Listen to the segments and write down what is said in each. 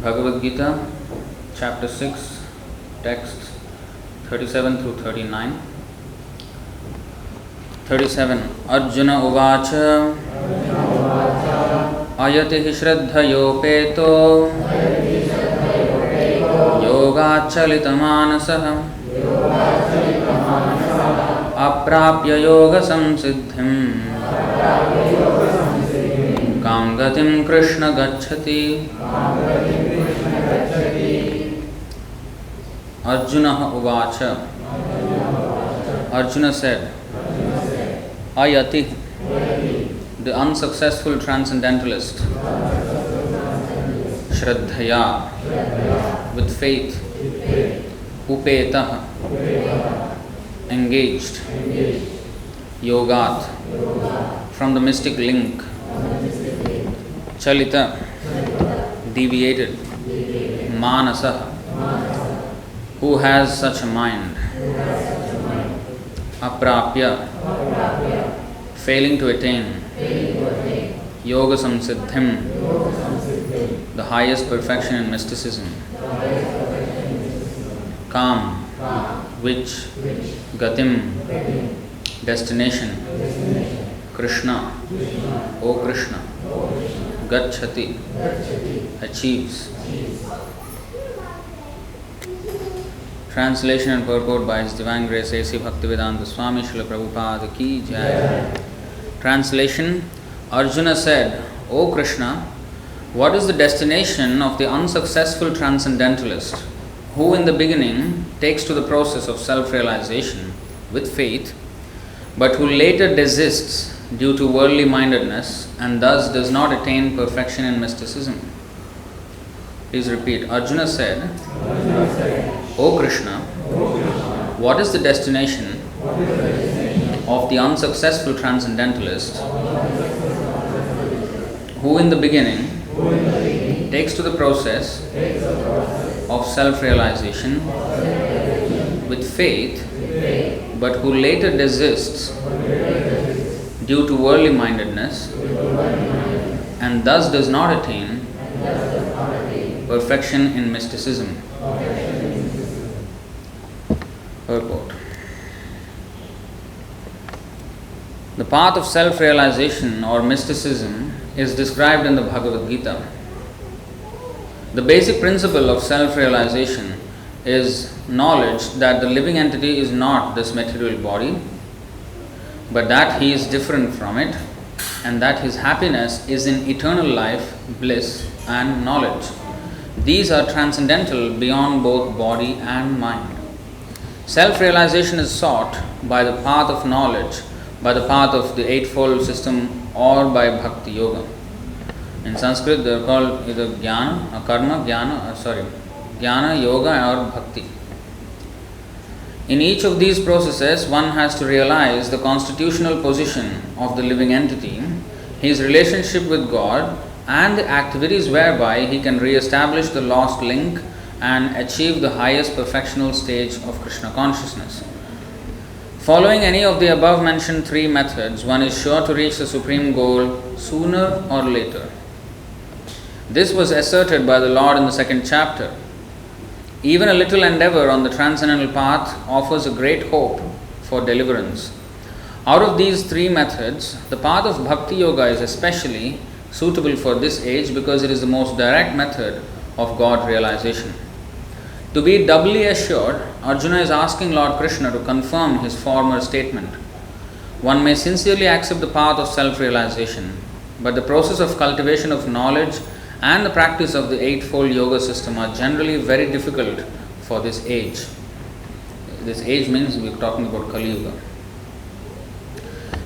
Bhagavad Gita, chapter 6, texts 37 through 39. 37. Arjuna uvacha ayati shraddhayopeto yogachalitamanasah aprapya yoga samsiddhim kam gatim Krishna gacchati. Arjuna uvacha. Arjuna said, Ayati, the unsuccessful transcendentalist, Shraddhaya, with faith, Upetah, engaged, Yogat, from the mystic link, Chalita, deviated, Manasah, who has such a mind, Aprapya, failing to attain, Yoga Samsiddhim, the highest perfection in mysticism, Kam, which, Gatim, destination, Krishna, O Krishna, Gacchati, achieves. Translation and purport by His Divine Grace A.C. Bhaktivedanta Swami Srila Prabhupada Ki Jai. Translation. Arjuna said, O Krishna, what is the destination of the unsuccessful transcendentalist who in the beginning takes to the process of self-realization with faith, but who later desists due to worldly mindedness and thus does not attain perfection in mysticism? Please repeat. Arjuna said, O Krishna, what is the destination of the unsuccessful transcendentalist who in the beginning takes to the process of self-realization with faith, but who later desists due to worldly mindedness and thus does not attain perfection in mysticism? Purport. The path of self-realization or mysticism is described in the Bhagavad Gita. The basic principle of self-realization is knowledge that the living entity is not this material body, but that he is different from it, and that his happiness is in eternal life, bliss, and knowledge. These are transcendental beyond both body and mind. Self-realization is sought by the path of knowledge, by the path of the eightfold system, or by bhakti yoga. In Sanskrit, they are called either jnana, karma, jnana, yoga, or bhakti. In each of these processes, one has to realize the constitutional position of the living entity, his relationship with God, and the activities whereby he can re-establish the lost link and achieve the highest perfectional stage of Krishna consciousness. Following any of the above mentioned three methods, one is sure to reach the supreme goal sooner or later. This was asserted by the Lord in the second chapter. Even a little endeavor on the transcendental path offers a great hope for deliverance. Out of these three methods, the path of bhakti yoga is especially suitable for this age because it is the most direct method of God realization. To be doubly assured, Arjuna is asking Lord Krishna to confirm his former statement. One may sincerely accept the path of self-realization, but the process of cultivation of knowledge and the practice of the eightfold yoga system are generally very difficult for this age. This age means we are talking about Kali Yuga.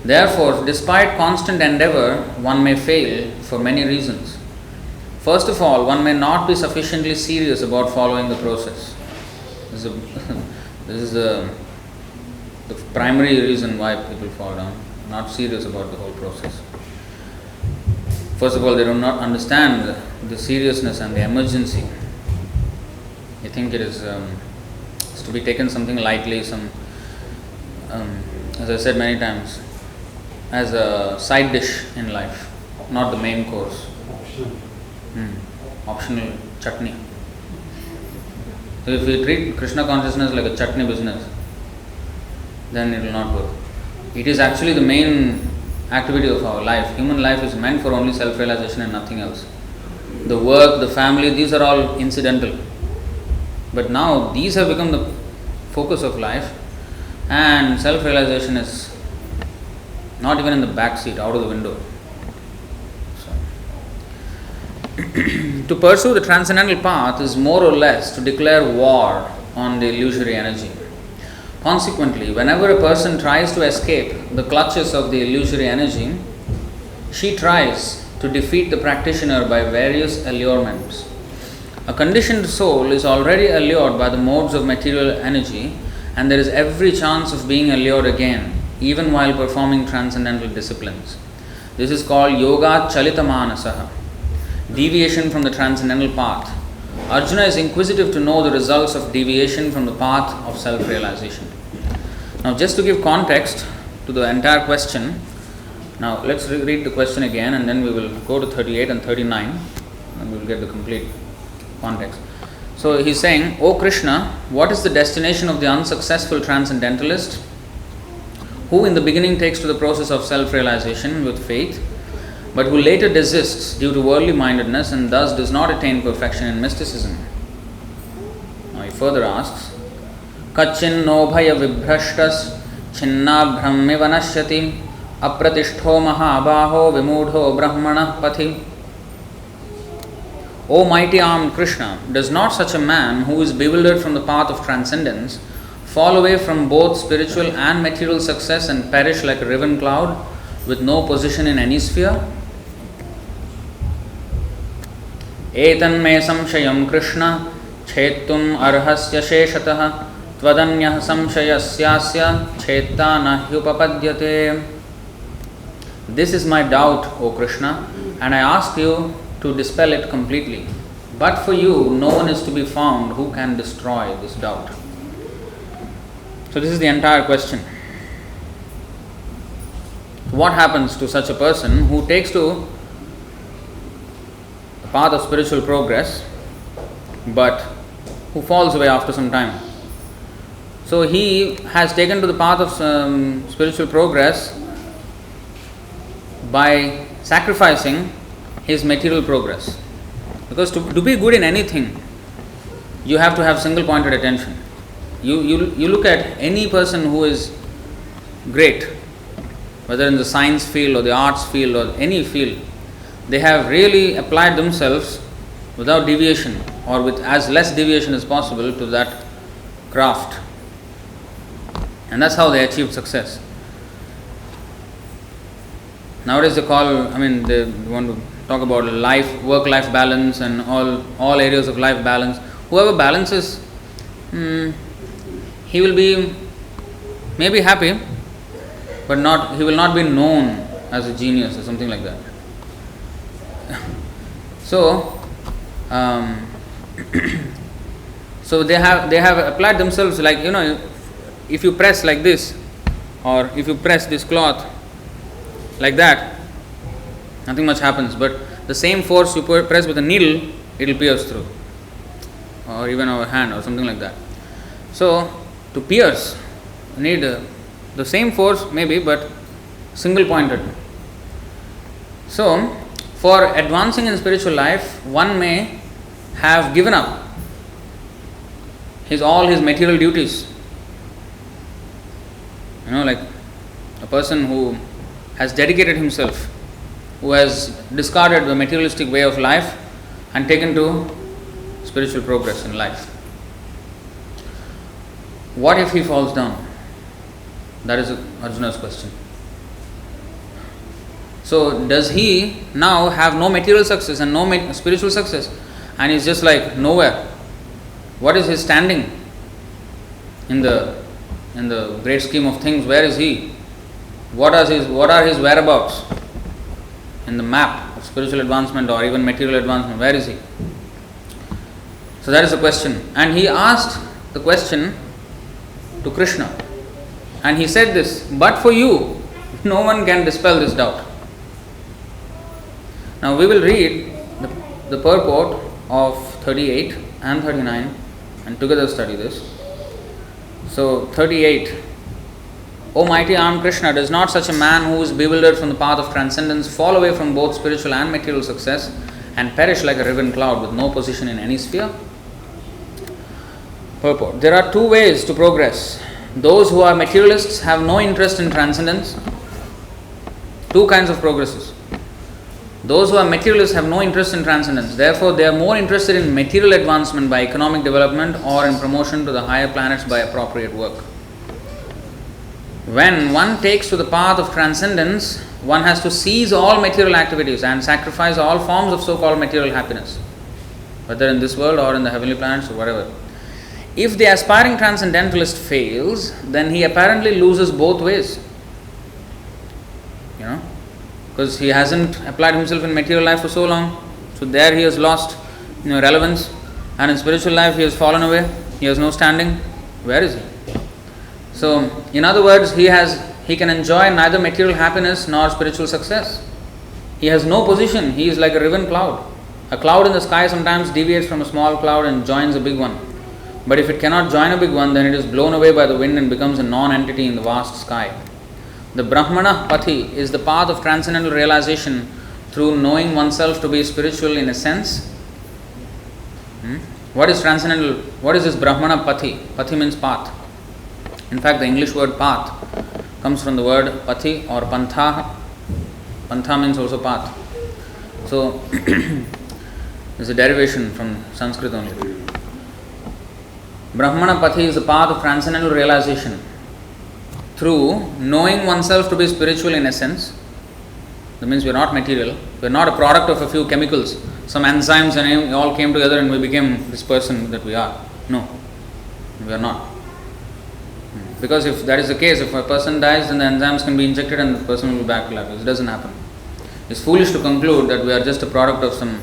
Therefore, despite constant endeavor, one may fail for many reasons. First of all, one may not be sufficiently serious about following the process. This is the primary reason why people fall down, not serious about the whole process. First of all, they do not understand the seriousness and the emergency. They think it is to be taken something lightly, as I said many times, as a side dish in life, not the main course. Optional chutney. So if we treat Krishna consciousness like a chutney business, then it will not work. It is actually the main activity of our life. Human life is meant for only self-realization and nothing else. The work, the family, these are all incidental. But now these have become the focus of life, and self-realization is not even in the back seat, out of the window. To pursue the transcendental path is more or less to declare war on the illusory energy. Consequently, whenever a person tries to escape the clutches of the illusory energy, she tries to defeat the practitioner by various allurements. A conditioned soul is already allured by the modes of material energy, and there is every chance of being allured again, even while performing transcendental disciplines. This is called yoga chalita manasaha, deviation from the transcendental path. Arjuna is inquisitive to know the results of deviation from the path of self-realization. Now, just to give context to the entire question, now let's read the question again, and then we will go to 38 and 39, and we will get the complete context. So he is saying, O Krishna, what is the destination of the unsuccessful transcendentalist who in the beginning takes to the process of self-realization with faith, but who later desists due to worldly mindedness and thus does not attain perfection in mysticism? Now he further asks, Kachinno bhaya vibhrashtas chinna brahmi vanashyati apratishto mahabaho vimudho brahmana pathi. O mighty armed Krishna, does not such a man who is bewildered from the path of transcendence fall away from both spiritual and material success and perish like a riven cloud with no position in any sphere? Etanme samshayam Krishna chettum arhasya sheshatah tvadanyah samshayasyasya chetta nahyupapadyate. This is my doubt, O Krishna, and I ask you to dispel it completely. But for you, no one is to be found who can destroy this doubt. So this is the entire question. What happens to such a person who takes to the path of spiritual progress, but who falls away after some time? So he has taken to the path of spiritual progress by sacrificing his material progress. Because to be good in anything, you have to have single-pointed attention. You look at any person who is great, whether in the science field or the arts field or any field, they have really applied themselves without deviation or with as less deviation as possible to that craft. And that's how they achieved success. Nowadays they want to talk about work-life balance and all areas of life balance. Whoever balances, he will be maybe happy, but he will not be known as a genius or something like that. So, so they have applied themselves like, if you press like this, or if you press this cloth like that, nothing much happens. But the same force you press with a needle, it will pierce through, or even our hand or something like that. So to pierce, you need the same force maybe, but single pointed. So for advancing in spiritual life, one may have given up all his material duties. Like a person who has dedicated himself, who has discarded the materialistic way of life and taken to spiritual progress in life. What if he falls down? That is Arjuna's question. So does he now have no material success and no spiritual success, and he's just like nowhere? What is his standing in the great scheme of things? Where is he? What are his whereabouts in the map of spiritual advancement or even material advancement? Where is he? So that is the question. And he asked the question to Krishna. And he said this, but for you, no one can dispel this doubt. Now we will read the purport of 38 and 39, and together study this. So 38. O mighty armed Krishna, does not such a man who is bewildered from the path of transcendence fall away from both spiritual and material success and perish like a riven cloud with no position in any sphere? Purport. There are two ways to progress. Those who are materialists have no interest in transcendence. Two kinds of progresses. Those who are materialists have no interest in transcendence. Therefore, they are more interested in material advancement by economic development or in promotion to the higher planets by appropriate work. When one takes to the path of transcendence, one has to cease all material activities and sacrifice all forms of so-called material happiness, whether in this world or in the heavenly planets or whatever. If the aspiring transcendentalist fails, then he apparently loses both ways. Because he hasn't applied himself in material life for so long. So there he has lost relevance, and in spiritual life he has fallen away. He has no standing. Where is he? So, in other words, he can enjoy neither material happiness nor spiritual success. He has no position. He is like a riven cloud. A cloud in the sky sometimes deviates from a small cloud and joins a big one. But if it cannot join a big one, then it is blown away by the wind and becomes a non-entity in the vast sky. The Brahmana Pathi is the path of transcendental realization through knowing oneself to be spiritual in a sense. What is transcendental? What is this Brahmana Pathi? Pathi means path. In fact, the English word path comes from the word Pathi or Pantha. Pantha means also path. So, there's a derivation from Sanskrit only. Brahmana Pathi is the path of transcendental realization through knowing oneself to be spiritual in essence. That means we are not material. We are not a product of a few chemicals. Some enzymes and all came together and we became this person that we are. No, we are not. Because if that is the case, if a person dies, then the enzymes can be injected and the person will be back to life. It doesn't happen. It's foolish to conclude that we are just a product of some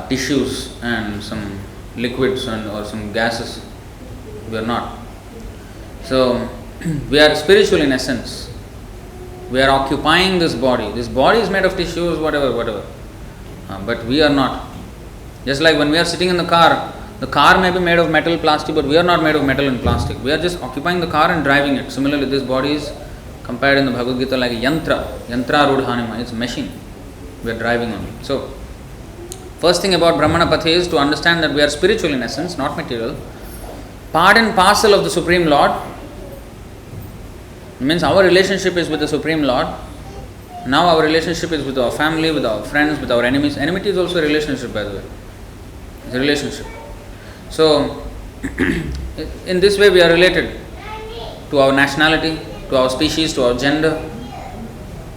tissues and some liquids or some gases. We are not. So, we are spiritual in essence. We are occupying this body. This body is made of tissues, whatever. But we are not. Just like when we are sitting in the car may be made of metal, plastic, but we are not made of metal and plastic. We are just occupying the car and driving it. Similarly, this body is compared in the Bhagavad Gita like a yantra rudhanima. It's a machine. We are driving on it. So, first thing about Brahmana Pathi is to understand that we are spiritual in essence, not material. Part and parcel of the Supreme Lord. It means our relationship is with the Supreme Lord. Now our relationship is with our family, with our friends, with our enemies. Enmity is also a relationship, by the way. It's a relationship. So, in this way we are related to our nationality, to our species, to our gender.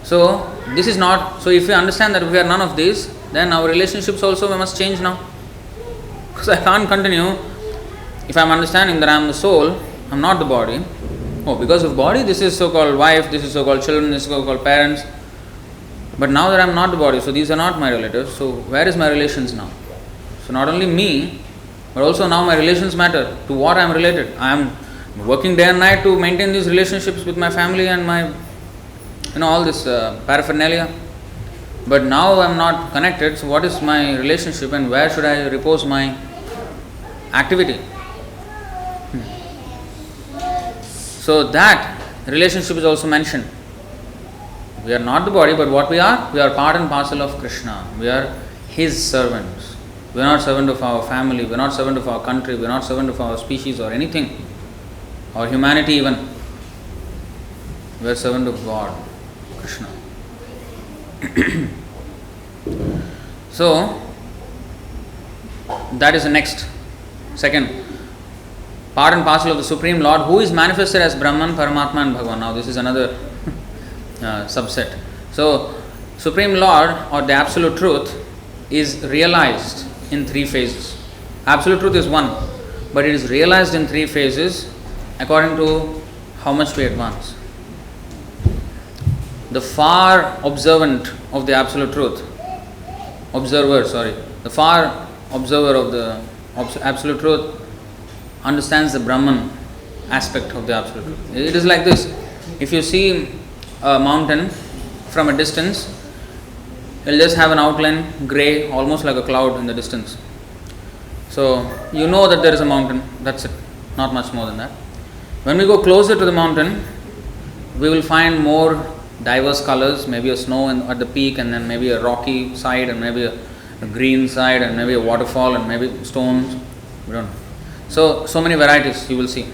So, this is not, so if we understand that we are none of these, then our relationships also we must change now. Because I can't continue if I am understanding that I am the soul, I am not the body. Oh, because of body, this is so-called wife, this is so-called children, this is so-called parents. But now that I am not the body, so these are not my relatives, so where is my relations now? So not only me, but also now my relations matter. To what I am related. I am working day and night to maintain these relationships with my family and my, all this paraphernalia. But now I am not connected, so what is my relationship and where should I repose my activity? So that relationship is also mentioned. We are not the body, but what we are part and parcel of Krishna. We are His servants. We are not servant of our family, we are not servant of our country, we are not servant of our species or anything, or humanity even. We are servant of God, Krishna. So, that is the next, second, part and parcel of the Supreme Lord, who is manifested as Brahman, Paramatma and Bhagavan. Now this is another subset. So, Supreme Lord or the Absolute Truth is realized in three phases. Absolute Truth is one, but it is realized in three phases according to how much we advance. The far observant of the Absolute Truth, the far observer of the Absolute Truth understands the Brahman aspect of the Absolute Truth. It is like this. If you see a mountain from a distance, You'll just have an outline, grey, almost like a cloud in the distance. So you know that there is a mountain, that's it, not much more than that. When we go closer to the mountain, we will find more diverse colors, maybe a snow at the peak, and then maybe a rocky side, and maybe a green side, and maybe a waterfall, and maybe stones. We don't know. So many varieties you will see.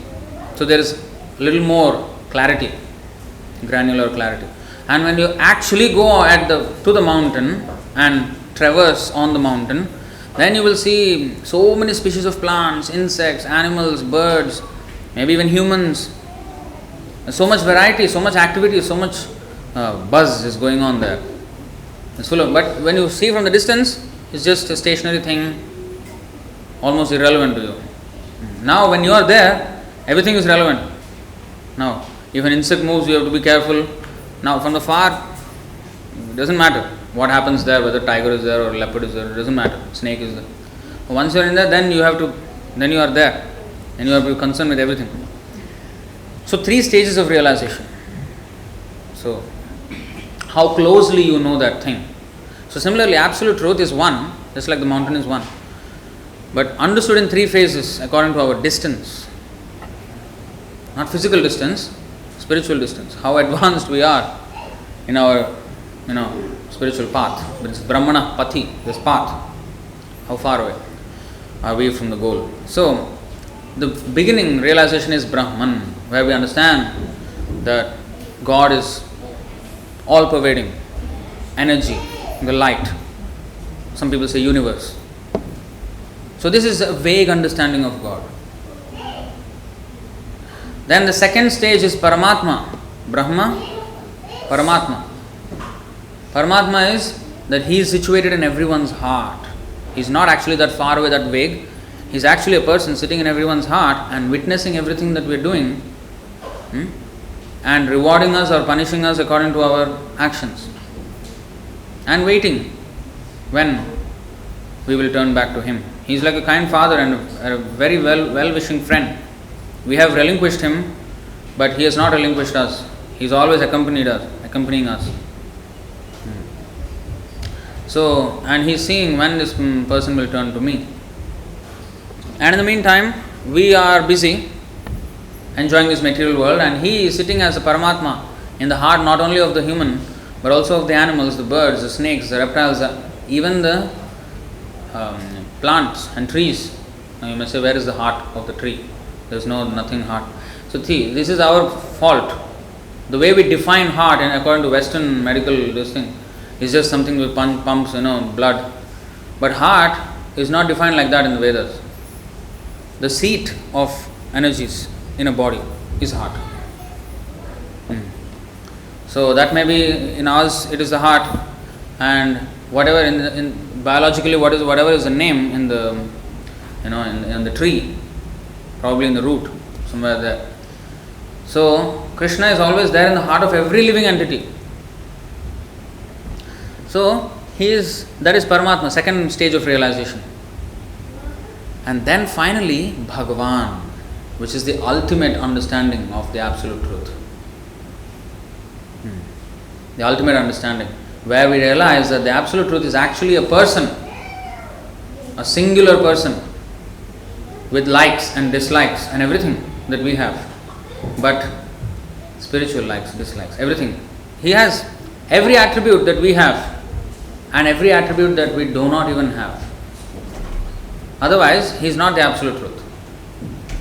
So there is a little more clarity, granular clarity. And when you actually go to the mountain and traverse on the mountain, then you will see so many species of plants, insects, animals, birds, maybe even humans. So much variety, so much activity, so much buzz is going on there. It's full of, but when you see from the distance, it's just a stationary thing, almost irrelevant to you. Now when you are there, everything is relevant. Now, if an insect moves, you have to be careful. Now from the far, it doesn't matter what happens there, whether tiger is there or leopard is there, it doesn't matter, snake is there. Once you are in there, then you are there, and you have to be concerned with everything. So 3 stages of realization. So how closely you know that thing. So similarly, absolute truth is one, just like the mountain is one, but understood in 3 phases according to our distance. Not physical distance, spiritual distance. How advanced we are in our spiritual path. This Brahmana Pati, this path. How far away are we from the goal? So the beginning realization is Brahman, where we understand that God is all pervading, energy, the light. Some people say universe. So this is a vague understanding of God. Then the second stage is Paramatma. Brahma, Paramatma. Paramatma is that he is situated in everyone's heart. He is not actually that far away, that vague. He is actually a person sitting in everyone's heart and witnessing everything that we are doing, and rewarding us or punishing us according to our actions, and waiting when we will turn back to him. He is like a kind father and a very well-wishing friend. We have relinquished him, but he has not relinquished us. He is always accompanying us. So, and he is seeing when this person will turn to me. And in the meantime, we are busy enjoying this material world, and he is sitting as a Paramatma in the heart not only of the human, but also of the animals, the birds, the snakes, the reptiles, even the plants and trees. Now you may say, where is the heart of the tree? There is nothing heart. So see, this is our fault. The way we define heart, and according to Western medical this thing, is just something which pumps blood. But heart is not defined like that in the Vedas. The seat of energies in a body is heart. So that may be in us, it is the heart, and whatever in biologically whatever is the name in the in the tree, probably in the root somewhere there. So Krishna is always there in the heart of every living entity. So that is Paramatma, second stage of realization. And then finally Bhagavan, which is the ultimate understanding of the absolute truth. The ultimate understanding, where we realize that the absolute truth is actually a person, a singular person, with likes and dislikes and everything that we have, but spiritual likes, dislikes, everything. He has every attribute that we have and every attribute that we do not even have. Otherwise, he is not the absolute truth.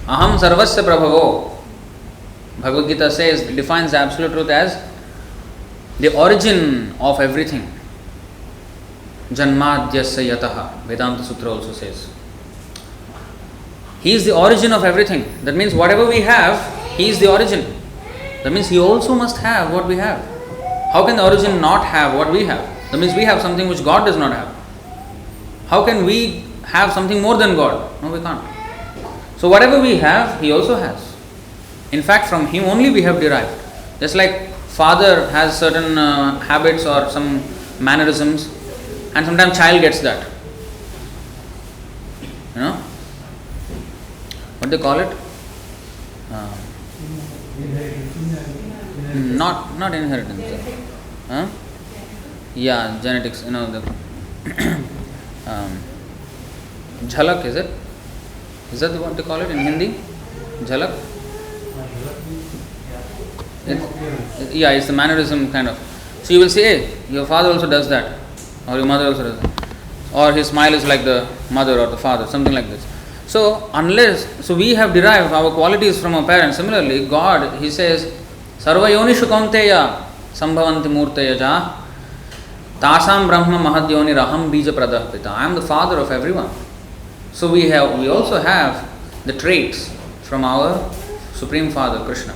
Aham sarvasya prabhavo. Bhagavad Gita defines the absolute truth as the origin of everything. Janmadhyasya yataha. Vedanta Sutra also says. He is the origin of everything. That means whatever we have, he is the origin. That means he also must have what we have. How can the origin not have what we have? That means we have something which God does not have. How can we have something more than God? No, we can't. So whatever we have, he also has. In fact, from him only we have derived. Just like father has certain habits or some mannerisms, and sometimes child gets that. What do they call it? Not inheritance. Yeah, genetics, the jhalak, is it? Is that what they call it in Hindi? Jhalak? Yeah, it's the mannerism kind of. So you will say, hey, your father also does that, or your mother also does that, or his smile is like the mother or the father, something like this. So we have derived our qualities from our parents. Similarly, God, He says, Sarva yonishu kaunteya sambhavanti murteya ja tasam brahma mahadyoni raham bija pradah pita. I am the father of everyone. So we also have the traits from our Supreme Father Krishna.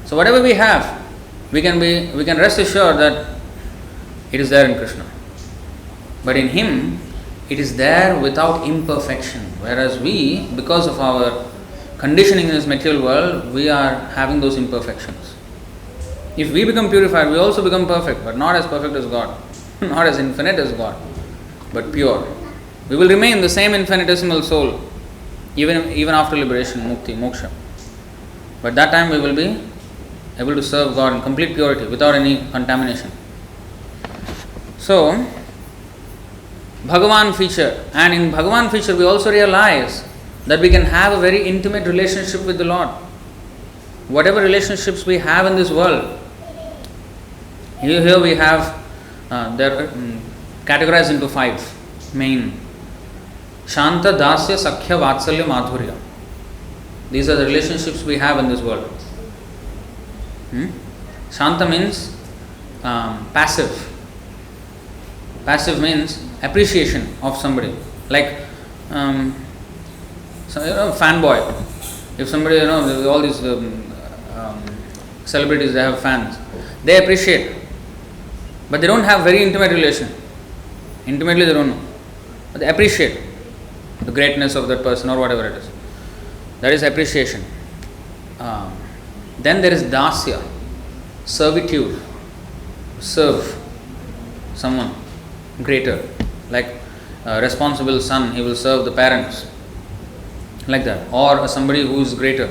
So whatever we have, we can rest assured that it is there in Krishna. But in Him, it is there without imperfection. Whereas we, because of our conditioning in this material world, we are having those imperfections. If we become purified, we also become perfect, but not as perfect as God, not as infinite as God, but pure. We will remain the same infinitesimal soul, even after liberation, mukti, moksha. But that time we will be able to serve God in complete purity, without any contamination. So, Bhagavan feature, and in Bhagavan feature we also realize that we can have a very intimate relationship with the Lord. Whatever relationships we have in this world, here we have, they're categorized into 5 main. Shanta, Dasya, Sakhya, Vatsalya, Madhurya. These are the relationships we have in this world. Shanta means passive. Passive means appreciation of somebody. Like, fanboy. If somebody, all these celebrities, they have fans. They appreciate. But they don't have very intimate relation. Intimately they don't know. But they appreciate the greatness of that person or whatever it is. That is appreciation. Then there is dasya, servitude. Serve someone greater. Like a responsible son, he will serve the parents. Like that. Or somebody who is greater,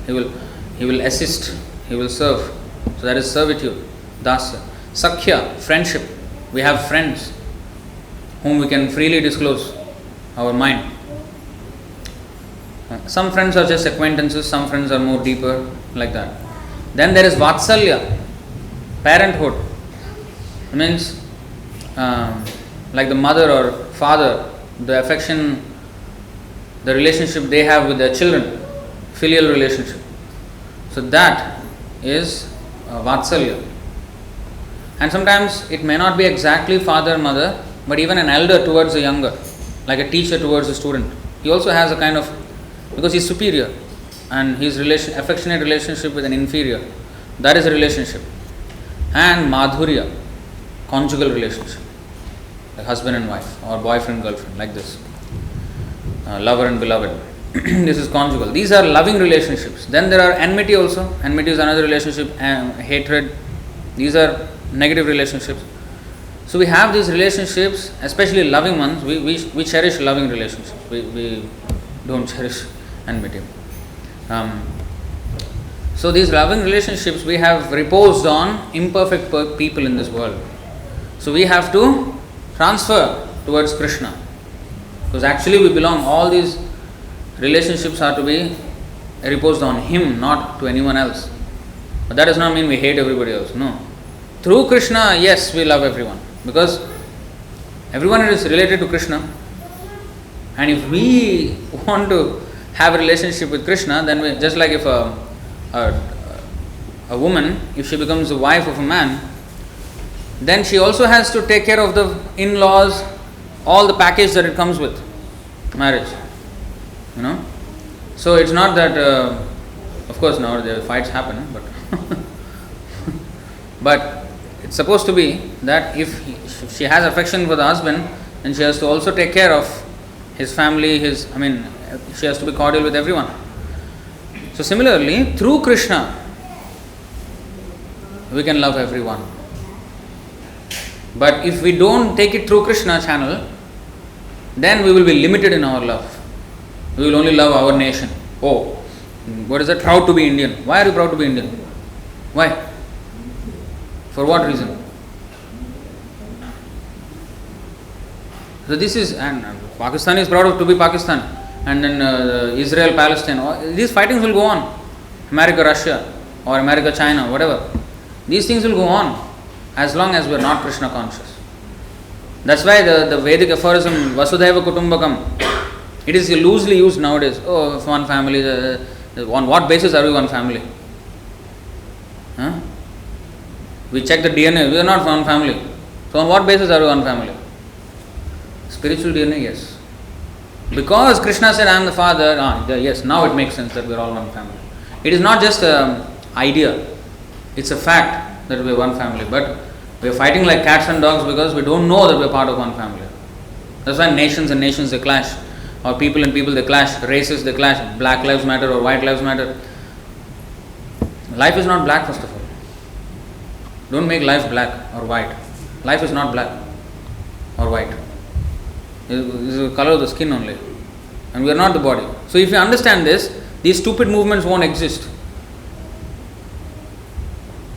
he will assist, he will serve. So that is servitude, dasya. Sakhya, friendship. We have friends whom we can freely disclose our mind. Some friends are just acquaintances, some friends are more deeper, like that. Then there is Vatsalya, parenthood. It means like the mother or father, the affection, the relationship they have with their children, filial relationship. So that is Vatsalya. And sometimes it may not be exactly father, mother, but even an elder towards a younger, like a teacher towards a student. He also has a kind of, because he is superior, and his affectionate relationship with an inferior, that is a relationship. And Madhurya, conjugal relationship, like husband and wife, or boyfriend, girlfriend, like this. Lover and beloved. This is conjugal. These are loving relationships. Then there are enmity also. Enmity is another relationship, hatred. These are negative relationships. So we have these relationships, especially loving ones. We cherish loving relationships. We don't cherish enmity. So these loving relationships we have reposed on imperfect people in this world. So we have to transfer towards Krishna. Because actually we belong, all these relationships are to be reposed on Him, not to anyone else. But that does not mean we hate everybody else, no. Through Krishna, yes, we love everyone. Because everyone is related to Krishna. And if we want to have a relationship with Krishna, then we, just like if a woman, if she becomes the wife of a man, then she also has to take care of the in-laws, all the package that it comes with marriage. So it's not that, of course now the fights happen, but it's supposed to be that if she has affection for the husband, then she has to also take care of his family, she has to be cordial with everyone. So similarly, through Krishna, we can love everyone. But if we don't take it through Krishna channel, then we will be limited in our love. We will only love our nation. Oh, what is that? Proud to be Indian. Why are you proud to be Indian? Why? For what reason? So this is, and Pakistan is proud of to be Pakistan, and then Israel, Palestine, these fightings will go on. America, Russia, or America, China, whatever. These things will go on as long as we are not Krishna conscious. That's why the Vedic aphorism Vasudhaiva Kutumbakam, it is loosely used nowadays. Oh, if one family, on what basis are we one family? Huh? We check the DNA, we are not one family. So on what basis are we one family? Spiritual DNA, yes. Because Krishna said, I am the father, yes, now it makes sense that we are all one family. It is not just an idea, it's a fact that we are one family. But we are fighting like cats and dogs because we don't know that we are part of one family. That's why nations and nations they clash, or people and people they clash, races they clash, black lives matter or white lives matter. Life is not black, first of all. Don't make life black or white. Life is not black or white. It is the color of the skin only. And we are not the body. So if you understand this, these stupid movements won't exist.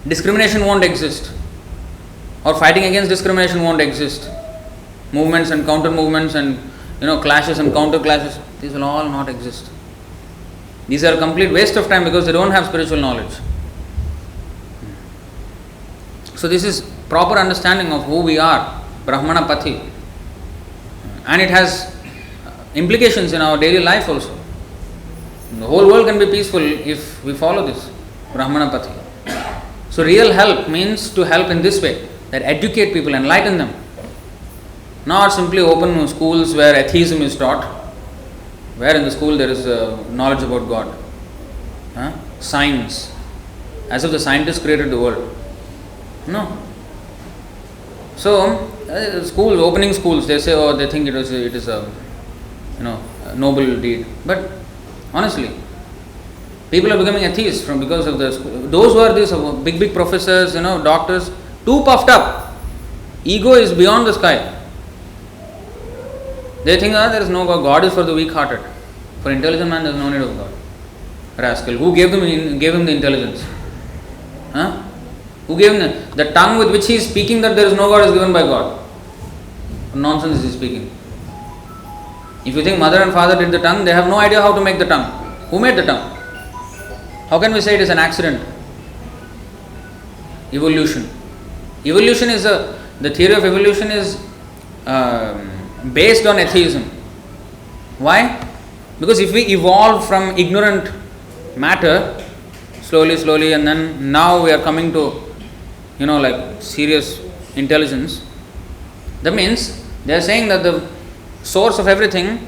Discrimination won't exist. Or fighting against discrimination won't exist. Movements and counter movements and clashes and counter clashes, these will all not exist. These are a complete waste of time because they don't have spiritual knowledge. So this is proper understanding of who we are, Brahmana Pati. And it has implications in our daily life also. The whole world can be peaceful if we follow this, Brahmana Pati. So real help means to help in this way, that educate people, enlighten them. Not simply open schools where atheism is taught, where in the school there is knowledge about God. Science, as if the scientists created the world. No. So, schools, opening schools, they say, they think it is a noble deed. But honestly, people are becoming atheists because of the school. Those who are these big professors, doctors, too puffed up. Ego is beyond the sky. They think there is no God. God is for the weak-hearted. For intelligent man, there is no need of God. Rascal. Who gave him the intelligence? Who gave him the tongue with which he is speaking that there is no God is given by God? What nonsense is he speaking? If you think mother and father did the tongue, they have no idea how to make the tongue. Who made the tongue? How can we say it is an accident? Evolution. Evolution is the theory of evolution is based on atheism. Why? Because if we evolve from ignorant matter slowly and then now we are coming to serious intelligence, that means they are saying that the source of everything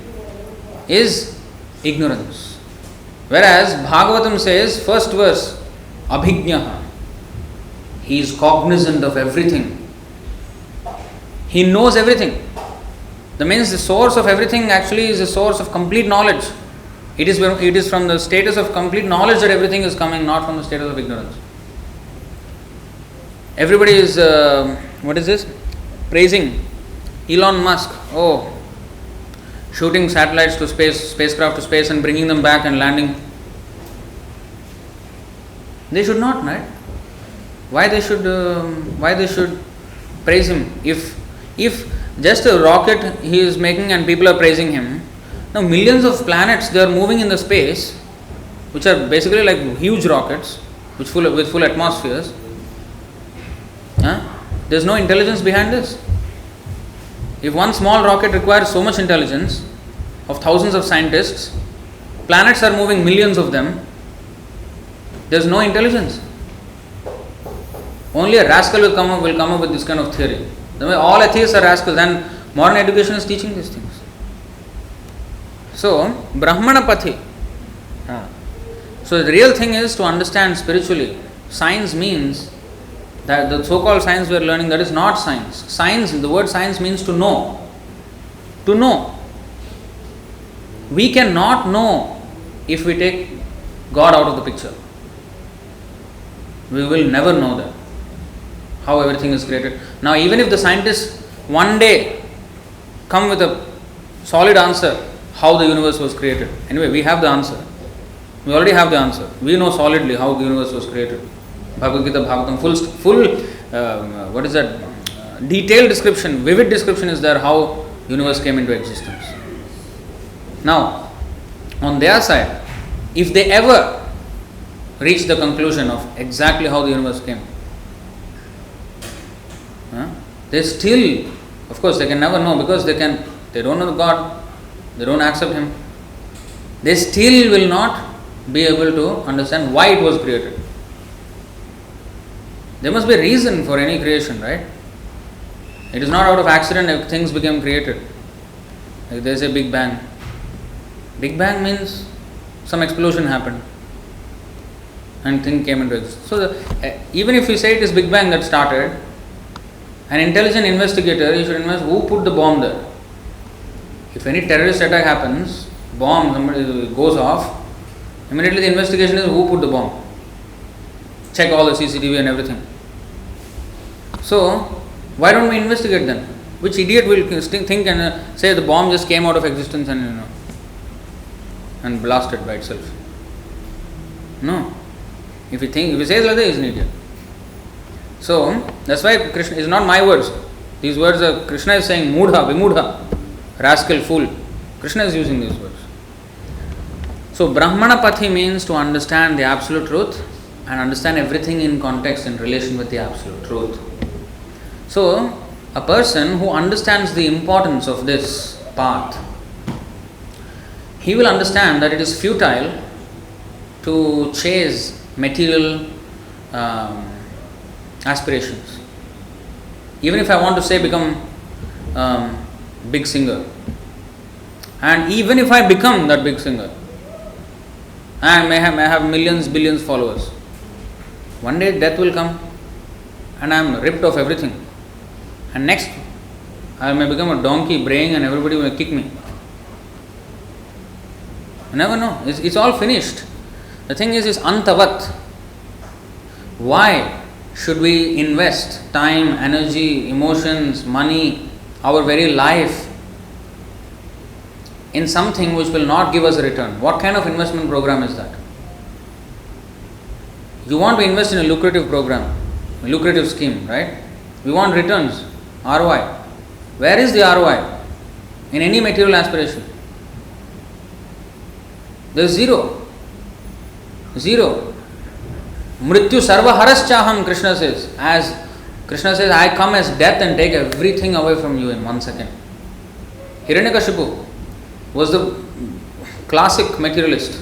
is ignorance. Whereas Bhagavatam says, first verse, Abhijnaha, he is cognizant of everything. He knows everything. That means the source of everything actually is a source of complete knowledge. It is from the status of complete knowledge that everything is coming, not from the status of ignorance. Everybody is, praising Elon Musk. Shooting satellites to space, spacecraft to space and bringing them back and landing. They should not, right? Why they should praise him? If just a rocket he is making and people are praising him, now millions of planets they are moving in the space, which are basically like huge rockets, with full atmospheres. There is no intelligence behind this. If one small rocket requires so much intelligence of thousands of scientists, planets are moving millions of them, there is no intelligence. Only a rascal will come up with this kind of theory. The way all atheists are rascals, and modern education is teaching these things. So, Brahmana Pati. So the real thing is to understand spiritually. Science means that the so-called science we are learning, that is not science. Science, the word science means to know. To know. We cannot know if we take God out of the picture. We will never know that. How everything is created. Now even if the scientists one day come with a solid answer how the universe was created. Anyway, we have the answer. We already have the answer. We know solidly how the universe was created. Bhagavad Gita, Bhagavatam, full detailed description, vivid description is there how universe came into existence. Now, on their side, if they ever reach the conclusion of exactly how the universe came, they still, of course, they can never know because they don't know God, they don't accept Him. They still will not be able to understand why it was created. There must be a reason for any creation, right? It is not out of accident if things became created. Like there is a Big Bang. Big Bang means some explosion happened and thing came into existence. So even if you say it is Big Bang that started, an intelligent investigator, you should invest who put the bomb there. If any terrorist attack happens, somebody goes off, immediately the investigation is who put the bomb. Check all the CCTV and everything. So, why don't we investigate then? Which idiot will think and say the bomb just came out of existence and blasted by itself? No. If he says like that, he is an idiot. So, that's why Krishna is not my words. These words are Krishna is saying Mudha, Vimudha, rascal, fool. Krishna is using these words. So, Brahmana Pathi means to understand the absolute truth and understand everything in context in relation with the absolute truth. So, a person who understands the importance of this path, he will understand that it is futile to chase material aspirations. Even if I want to say become big singer, and even if I become that big singer, and may have millions, billions followers, one day death will come and I am ripped of everything. And next, I may become a donkey braying and everybody will kick me. You never know. It's all finished. The thing is antavat. Why should we invest time, energy, emotions, money, our very life in something which will not give us a return? What kind of investment program is that? You want to invest in a lucrative program, a lucrative scheme, right? We want returns, ROI. Where is the ROI in any material aspiration? There is zero. Zero. Mrityu sarva haraschaham, Krishna says. As Krishna says, I come as death and take everything away from you in 1 second. Hiranyakashipu was the classic materialist.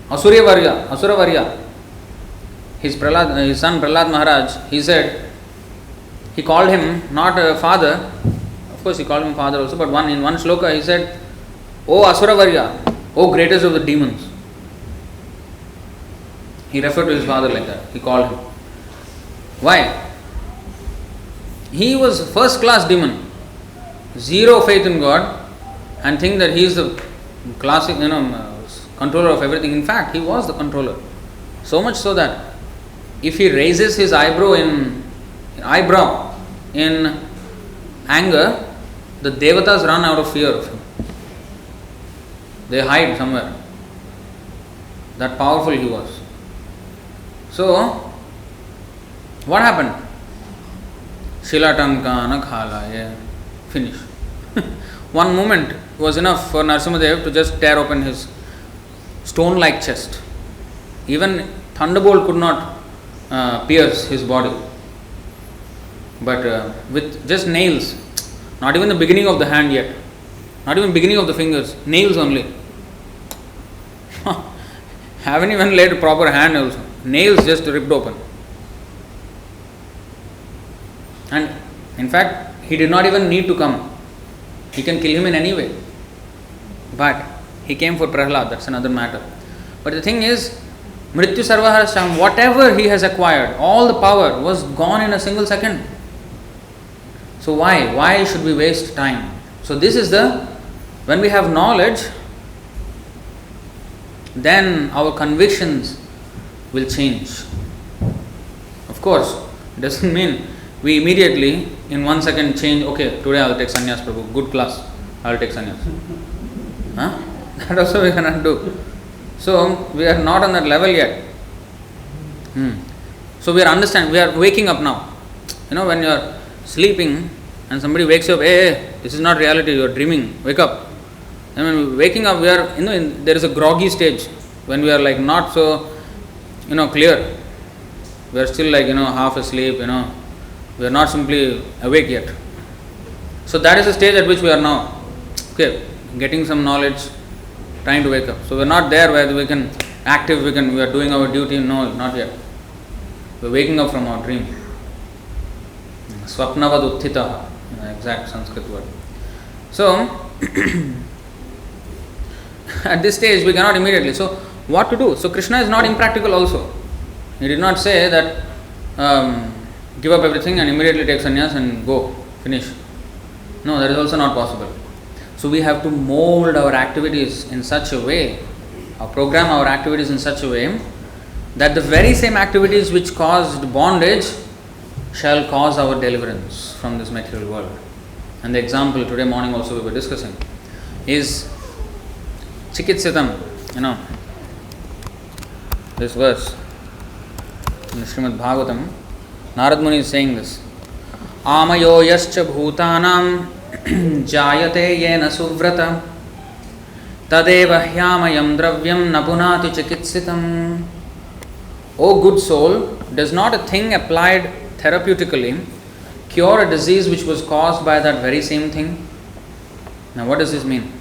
Asuravarya. His son Prahlad Maharaj, he said, he called him not a father, of course he called him father also, but in one shloka he said, O Asuravarya, O greatest of the demons. He referred to his father like that, he called him. Why? He was first class demon, zero faith in God, and think that he is the classic, controller of everything. In fact, he was the controller. So much so that if he raises his eyebrow in anger, the devatas run out of fear of him. They hide somewhere. That powerful he was. So, what happened? Shilatankana khalaya. Finish. One moment was enough for Narasimhadev to just tear open his stone-like chest. Even thunderbolt could not pierce his body. But with just nails, not even the beginning of the hand yet, not even beginning of the fingers, nails only. Haven't even laid a proper hand also. Nails just ripped open. And in fact, he did not even need to come. He can kill him in any way. But he came for Prahlad, that's another matter. But the thing is, Mrityu Sarvaharasham, whatever he has acquired, all the power was gone in a single second. So why? Why should we waste time? So this is when we have knowledge, then our convictions will change. Of course, it doesn't mean we immediately in 1 second change, okay, today I will take sannyas, Prabhu, good class, I will take sannyas. That also we cannot do. So we are not on that level yet. So we are waking up now. When you are sleeping and somebody wakes you up, hey, This is not reality. You are dreaming. Wake up. I mean, waking up, we are, there is a groggy stage when we are like not so, clear. We are still like, half asleep, we are not simply awake yet. So that is the stage at which we are now. Okay, getting some knowledge, trying to wake up. So we are not there where we can active, we are doing our duty. No, not yet. We are waking up from our dream. Swapnavad utthitaha, exact Sanskrit word. So, at this stage we cannot immediately. So, what to do? So, Krishna is not impractical also. He did not say that give up everything and immediately take sannyas and go, finish. No, that is also not possible. So, we have to mold our activities in such a way, or program our activities in such a way that the very same activities which caused bondage shall cause our deliverance from this material world. And the example today morning also we were discussing is Chikitsitam, this verse in the Srimad Bhagavatam. Narad Muni is saying this. Amayo yascha bhutanam jayate yena suvrata tadeva hyamayam dravyam napunati chikitsitam. O good soul, does not a thing applied therapeutically cure a disease which was caused by that very same thing? Now what does this mean?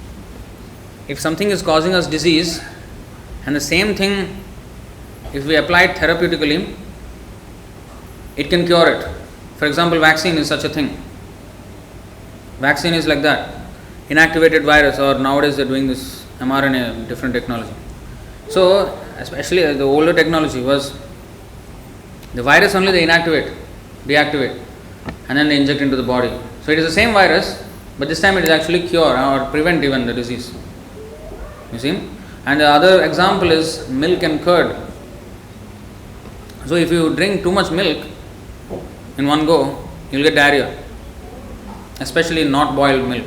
If something is causing us disease and the same thing, if we apply it therapeutically, it can cure it. For example, vaccine is such a thing. Vaccine is like that. Inactivated virus, or nowadays they are doing this mRNA, different technology. So, especially the older technology was the virus only they inactivate, deactivate, and then they inject into the body. So it is the same virus, but this time it is actually cure or prevent even the disease. You see? And the other example is milk and curd. So if you drink too much milk in one go, you will get diarrhea. Especially not boiled milk.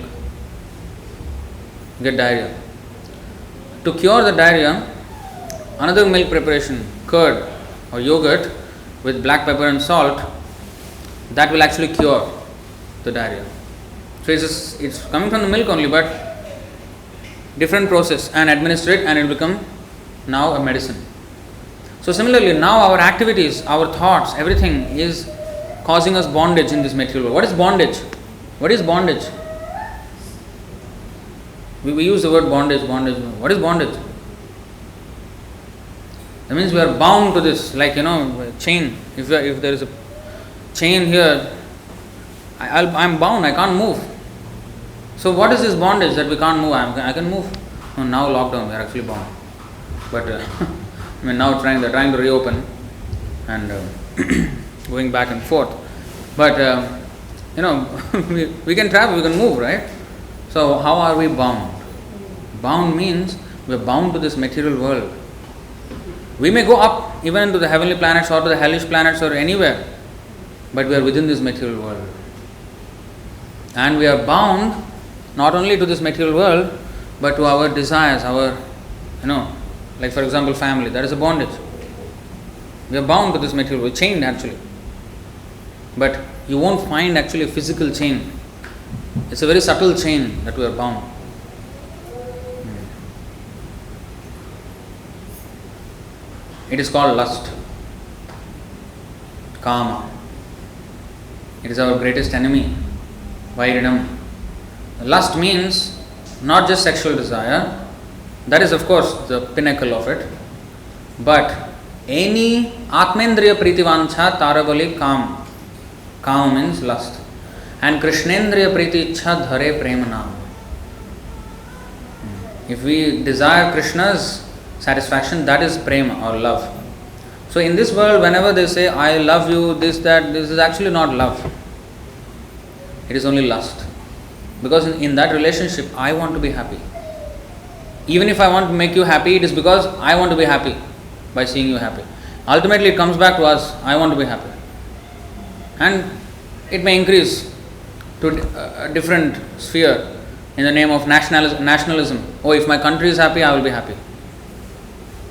You get diarrhea. To cure the diarrhea, another milk preparation, curd or yogurt with black pepper and salt, that will actually cure the diarrhea. So it's coming from the milk only, but different process, and administer it and it will become now a medicine. So similarly, now our activities, our thoughts, everything is causing us bondage in this material world. What is bondage? What is bondage? We use the word bondage. What is bondage? That means we are bound to this, like chain. If there is a chain here, I am bound, I can't move. So what is this bondage that we can't move? I can move. No, now lockdown, we are actually bound. But now they're trying to reopen and going back and forth. But we can travel, we can move, right? So how are we bound? Bound means we are bound to this material world. We may go up even into the heavenly planets or to the hellish planets or anywhere, but we are within this material world. And we are bound not only to this material world, but to our desires, our, like for example family, that is a bondage. We are bound to this material world, chained actually. But you won't find actually a physical chain. It's a very subtle chain that we are bound. It is called lust, kama. It is our greatest enemy, vairinam. Lust means not just sexual desire, that is of course the pinnacle of it, but any atmendriya pritivancha taravali kam. Kam means lust. And krishnendriya priti ichha dhare premanam. If we desire Krishna's satisfaction, that is prema or love. So in this world, whenever they say I love you, this is actually not love. It is only lust. Because in that relationship, I want to be happy. Even if I want to make you happy, it is because I want to be happy by seeing you happy. Ultimately, it comes back to us, I want to be happy. And it may increase to a different sphere in the name of nationalism. Oh, if my country is happy, I will be happy.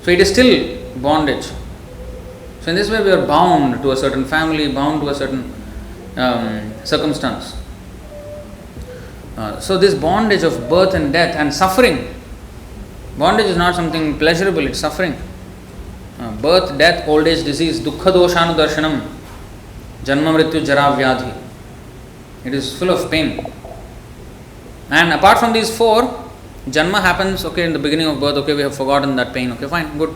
So it is still bondage. So in this way, we are bound to a certain family, bound to a certain circumstance. So this bondage of birth and death and suffering, bondage is not something pleasurable, it's suffering. Birth, death, old age, disease, dukkha doshanu darshanam, janma mrityu jara vyadhi. It is full of pain. And apart from these four, janma happens, okay, in the beginning of birth, okay, we have forgotten that pain, okay, fine, good.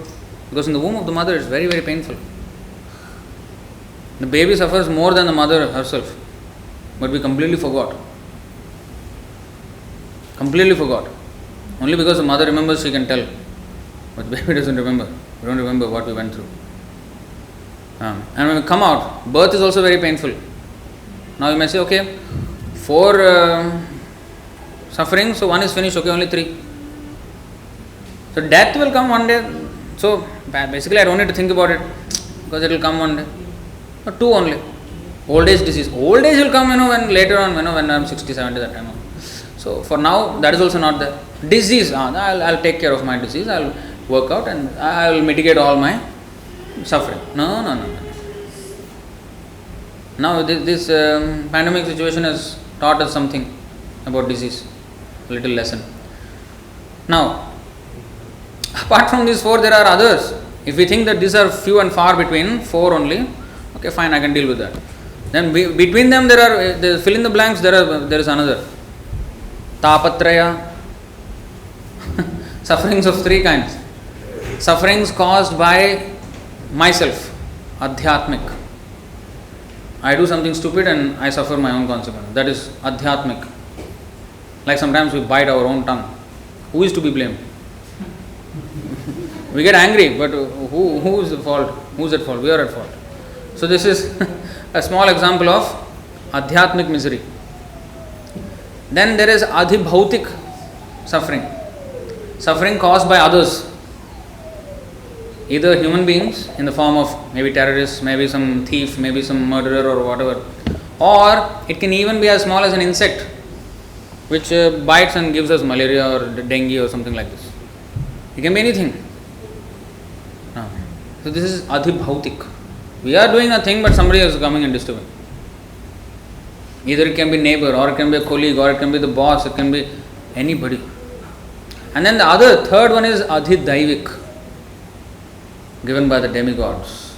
Because in the womb of the mother it's very, very painful. The baby suffers more than the mother herself. But we completely forgot. Completely forgot. Only because the mother remembers she can tell. But the baby doesn't remember. We don't remember what we went through. And when we come out, birth is also very painful. Now you may say, okay, four sufferings, so one is finished, okay, only three. So death will come one day. So basically I don't need to think about it because it will come one day. But two only. Old age disease. Old age will come, when later on, when I'm 60, 70, that time. So for now, that is also not there. Disease, I'll take care of my disease, I'll work out and I'll mitigate all my suffering. No. Now this pandemic situation has taught us something about disease, a little lesson. Now, apart from these four, there are others. If we think that these are few and far between, four only, okay, fine, I can deal with that. Then between them there fill in the blanks, there is another. Tapatraya. Sufferings of three kinds. Sufferings caused by myself, adhyatmic. I do something stupid and I suffer my own consequence. That is adhyatmic. Like sometimes we bite our own tongue. Who is to be blamed? We get angry, but who is the fault? Who is at fault? We are at fault. So this is a small example of adhyatmic misery. Then there is adhibhautik suffering. Suffering caused by others. Either human beings in the form of maybe terrorists, maybe some thief, maybe some murderer or whatever. Or it can even be as small as an insect which bites and gives us malaria or dengue or something like this. It can be anything. So this is adhibhautik. We are doing a thing but somebody is coming and disturbing. Either it can be neighbor or it can be a colleague or it can be the boss, it can be anybody. And then the third one is adhidaivik, given by the demigods,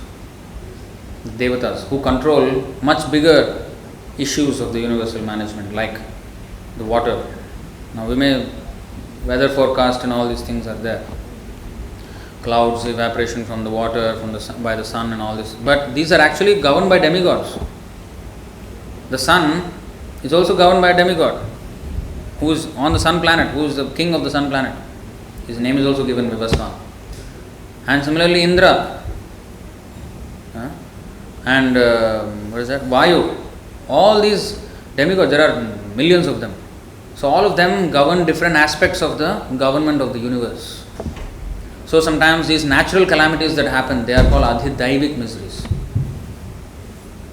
the devatas, who control much bigger issues of the universal management like the water. Now weather forecast and all these things are there. Clouds, evaporation from the water, by the sun and all this. But these are actually governed by demigods. The sun is also governed by a demigod who is on the sun planet, who is the king of the sun planet. His name is also given Vivasvan. And similarly Indra and Vayu. All these demigods, there are millions of them. So all of them govern different aspects of the government of the universe. So sometimes these natural calamities that happen, they are called adhidaivik miseries.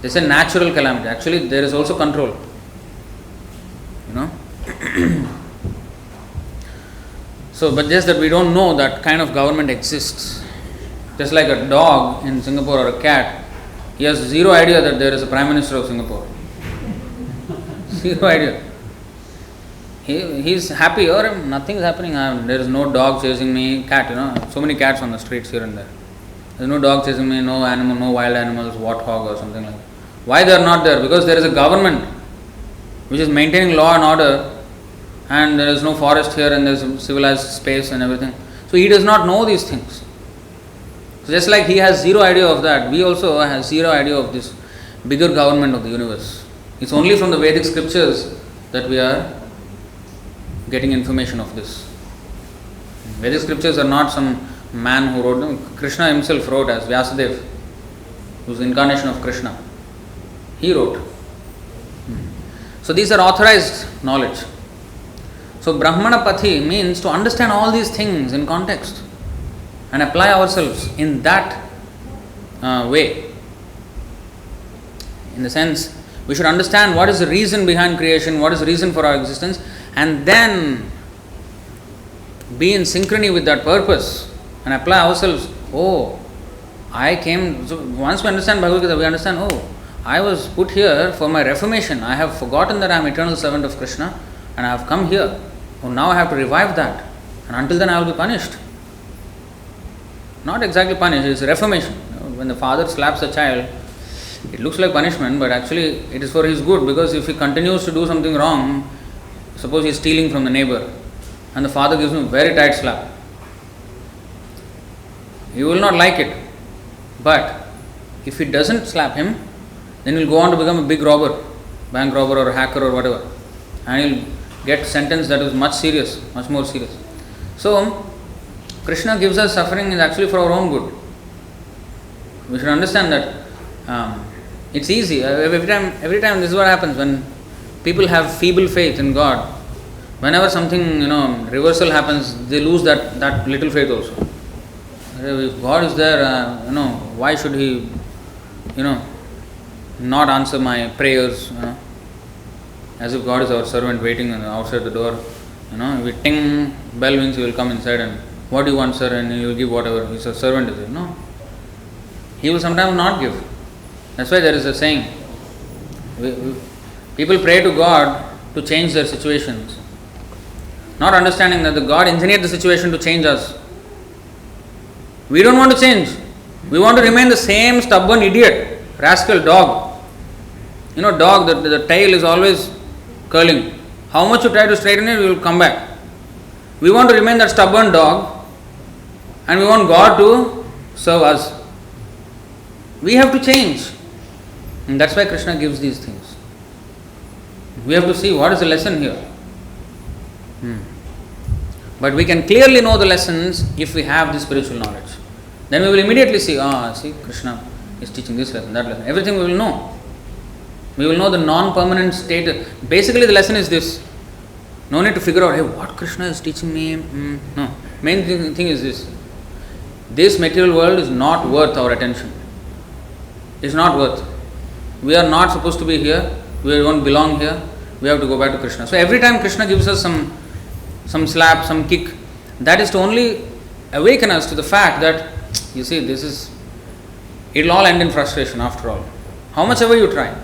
They say natural calamity. Actually, there is also control. So, but just that we don't know that kind of government exists. Just like a dog in Singapore or a cat, he has zero idea that there is a Prime Minister of Singapore. Zero idea. He is happy or nothing is happening. There is no dog chasing me, cat, so many cats on the streets here and there. There is no dog chasing me, no animal, no wild animals, warthog or something like that. Why they are not there? Because there is a government which is maintaining law and order, and there is no forest here and there is civilized space and everything. So he does not know these things. So just like he has zero idea of that, we also have zero idea of this bigger government of the universe. It's only from the Vedic scriptures that we are getting information of this. Vedic scriptures are not some man who wrote them. Krishna himself wrote as Vyasadeva, who is the incarnation of Krishna. He wrote. So these are authorized knowledge. So Brahmana Pathi means to understand all these things in context and apply ourselves in that way. In the sense, we should understand what is the reason behind creation, what is the reason for our existence, and then be in synchrony with that purpose and apply ourselves. So once we understand Bhagavad Gita, we understand, I was put here for my reformation. I have forgotten that I am eternal servant of Krishna and I have come here. Oh, now I have to revive that, and until then I will be punished. Not exactly punished, it is reformation. When the father slaps the child, it looks like punishment, but actually it is for his good, because if he continues to do something wrong, suppose he is stealing from the neighbor, and the father gives him a very tight slap, he will not like it. But if he doesn't slap him, then he will go on to become a big robber, bank robber or a hacker or whatever, and he will get sentence that is much serious, much more serious. So Krishna gives us suffering is actually for our own good. We should understand that it's easy. Every time this is what happens when people have feeble faith in God. Whenever something reversal happens, they lose that little faith also. If God is there, why should He, not answer my prayers? As if God is our servant waiting outside the door. If we ting, bell rings, He will come inside and what do you want, sir? And He will give whatever. He's a servant, is it? No. He will sometimes not give. That's why there is a saying. People pray to God to change their situations, not understanding that the God engineered the situation to change us. We don't want to change. We want to remain the same stubborn idiot, rascal dog. Dog, the tail is always curling. How much you try to straighten it, it will come back. We want to remain that stubborn dog, and we want God to serve us. We have to change. And that's why Krishna gives these things. We have to see what is the lesson here. But we can clearly know the lessons if we have the spiritual knowledge. Then we will immediately see, see, Krishna is teaching this lesson, that lesson. Everything we will know. We will know the non-permanent state. Basically the lesson is this. No need to figure out, hey, what Krishna is teaching me. No. Main thing is this. This material world is not worth our attention. It's not worth. We are not supposed to be here. We don't belong here. We have to go back to Krishna. So every time Krishna gives us some slap, some kick, that is to only awaken us to the fact that, you see, it will all end in frustration after all. How much ever you try.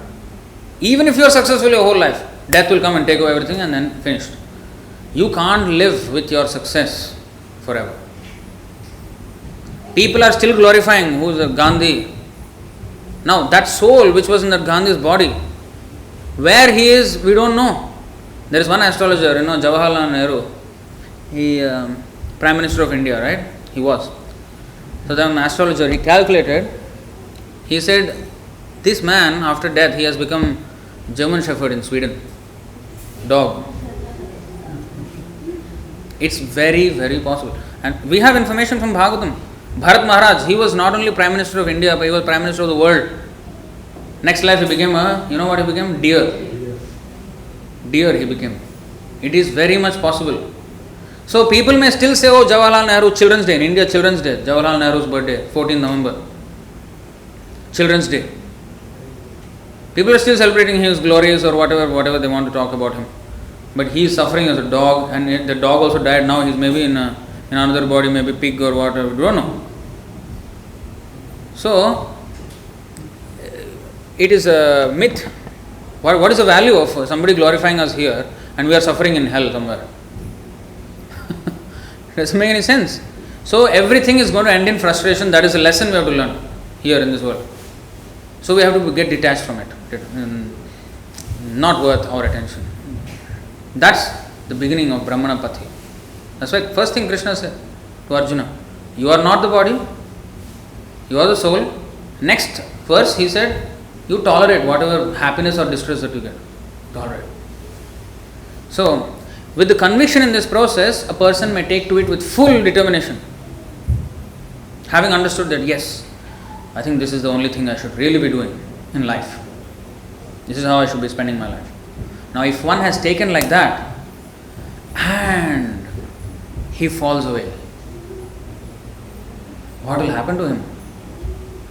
Even if you are successful your whole life, death will come and take away everything and then finished. You can't live with your success forever. People are still glorifying who is Gandhi. Now that soul which was in that Gandhi's body, where he is, we don't know. There is one astrologer, Jawaharlal Nehru. He Prime Minister of India, right? He was. So the astrologer, he calculated, he said, this man after death, he has become German Shepherd in Sweden. Dog. It's very, very possible. And we have information from Bhagavatam. Bharat Maharaj, he was not only Prime Minister of India, but he was Prime Minister of the world. Next life he became what he became? Deer. Deer he became. It is very much possible. So people may still say, Jawaharlal Nehru, Children's Day, in India, Children's Day, Jawaharlal Nehru's birthday, 14 November. Children's Day. People are still celebrating his glories or whatever they want to talk about him. But he is suffering as a dog, and the dog also died. Now he's maybe in another body, maybe pig or whatever, we don't know. So, it is a myth. What is the value of somebody glorifying us here and we are suffering in hell somewhere? It doesn't make any sense. So, everything is going to end in frustration. That is a lesson we have to learn here in this world. So, we have to get detached from it. Not worth our attention. That's the beginning of Brahmana Pati. That's why first thing Krishna said to Arjuna, you are not the body, you are the soul. Next verse he said, you tolerate whatever happiness or distress that you get. Tolerate. So, with the conviction in this process, a person may take to it with full determination. Having understood that, yes, I think this is the only thing I should really be doing in life. This is how I should be spending my life. Now, if one has taken like that, and he falls away, what will happen to him?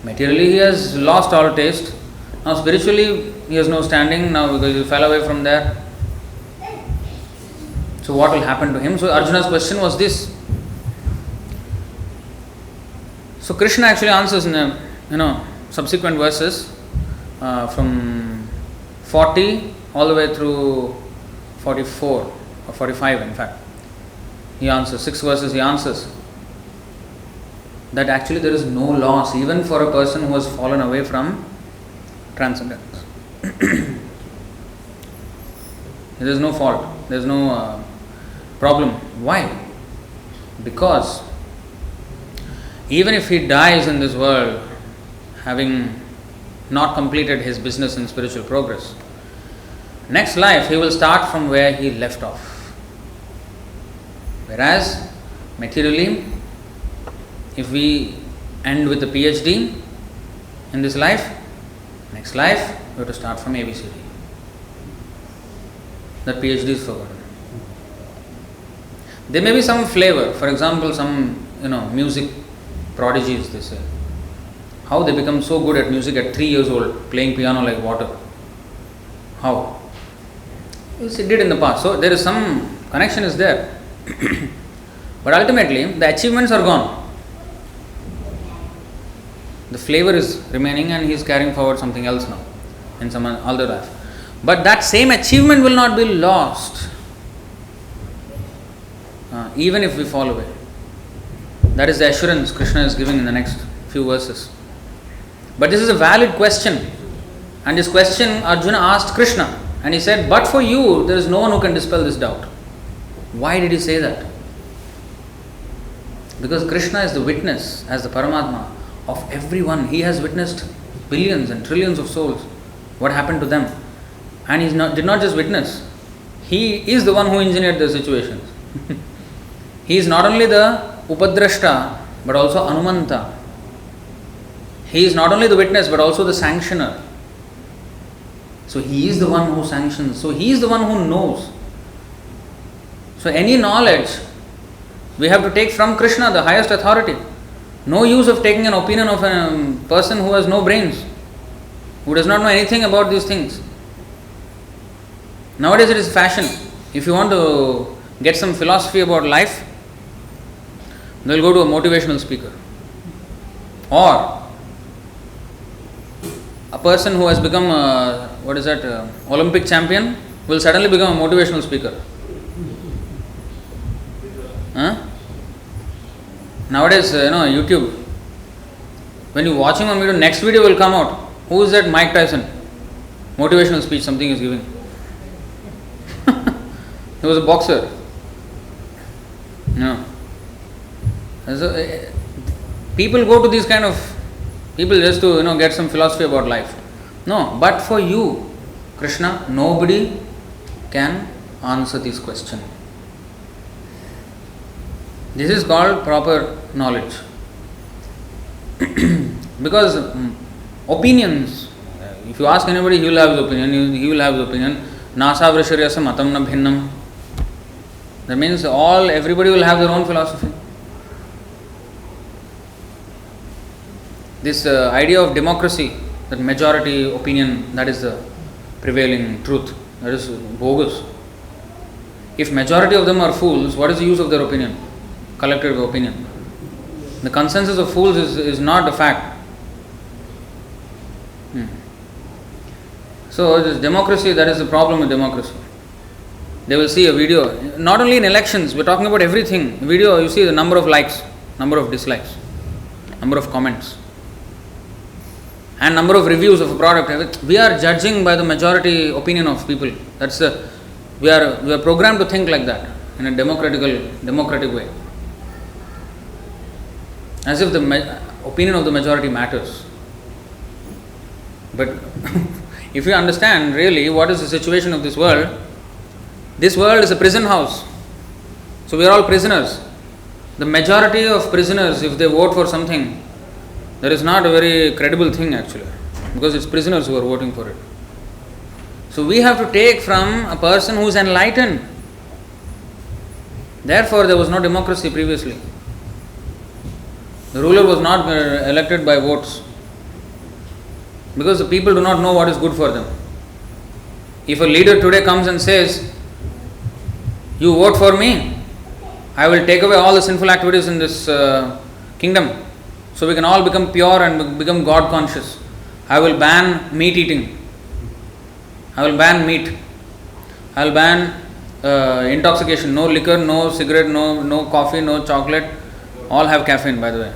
Materially, he has lost all taste. Now, spiritually, he has no standing now because he fell away from there. So, what will happen to him? So, Arjuna's question was this. So, Krishna actually answers in subsequent verses from 40 all the way through 44 or 45 in fact. He answers, 6 verses he answers that actually there is no loss even for a person who has fallen away from transcendence. There is no fault, there is no problem. Why? Because even if he dies in this world having not completed his business in spiritual progress, next life he will start from where he left off. Whereas materially, if we end with a PhD in this life, next life we have to start from ABCD. That PhD is forgotten. There may be some flavor, for example, some music prodigies, they say. How they become so good at music at 3 years old, playing piano like water. How? Yes, it did in the past. So there is some connection is there. But ultimately, the achievements are gone. The flavor is remaining and he is carrying forward something else now in some other life. But that same achievement will not be lost even if we fall away. That is the assurance Krishna is giving in the next few verses. But this is a valid question. And this question Arjuna asked Krishna. And he said, but for you, there is no one who can dispel this doubt. Why did he say that? Because Krishna is the witness, as the Paramatma, of everyone. He has witnessed billions and trillions of souls. What happened to them? And he did not just witness. He is the one who engineered the situations. He is not only the Upadrashta, but also Anumanta. He is not only the witness, but also the sanctioner. So he is the one who sanctions. So he is the one who knows. So any knowledge we have to take from Krishna, the highest authority. No use of taking an opinion of a person who has no brains, who does not know anything about these things. Nowadays it is fashion. If you want to get some philosophy about life, they will go to a motivational speaker. Or a person who has become Olympic champion will suddenly become a motivational speaker. Nowadays, YouTube, when you watching one video, next video will come out. Who is that? Mike Tyson. Motivational speech, something is giving. He was a boxer. No. So, people go to these kind of people just to get some philosophy about life. No, but for you, Krishna, nobody can answer this question. This is called proper knowledge. Because opinions, if you ask anybody, he will have his opinion. He will have his opinion. Nasa vrishyaryasa matam na bhinnam. That means everybody will have their own philosophy. This idea of democracy, that majority opinion, that is the prevailing truth. That is bogus. If majority of them are fools, what is the use of their opinion? Collective opinion. The consensus of fools is not a fact. So this democracy, that is the problem with democracy. They will see a video, not only in elections, we are talking about everything. Video, you see the number of likes, number of dislikes, number of comments, and number of reviews of a product. We are judging by the majority opinion of people. We are programmed to think like that in a democratic way, as if the opinion of the majority matters. But if you understand really what is the situation of this world is a prison house. So we are all prisoners. The majority of prisoners, if they vote for something, that is not a very credible thing actually, because it's prisoners who are voting for it. So we have to take from a person who is enlightened. Therefore, there was no democracy previously. The ruler was not elected by votes, because the people do not know what is good for them. If a leader today comes and says, you vote for me, I will take away all the sinful activities in this kingdom, so we can all become pure and become God conscious. I will ban meat eating. I will ban meat. I will ban intoxication. No liquor, no cigarette, no coffee, no chocolate. All have caffeine, by the way.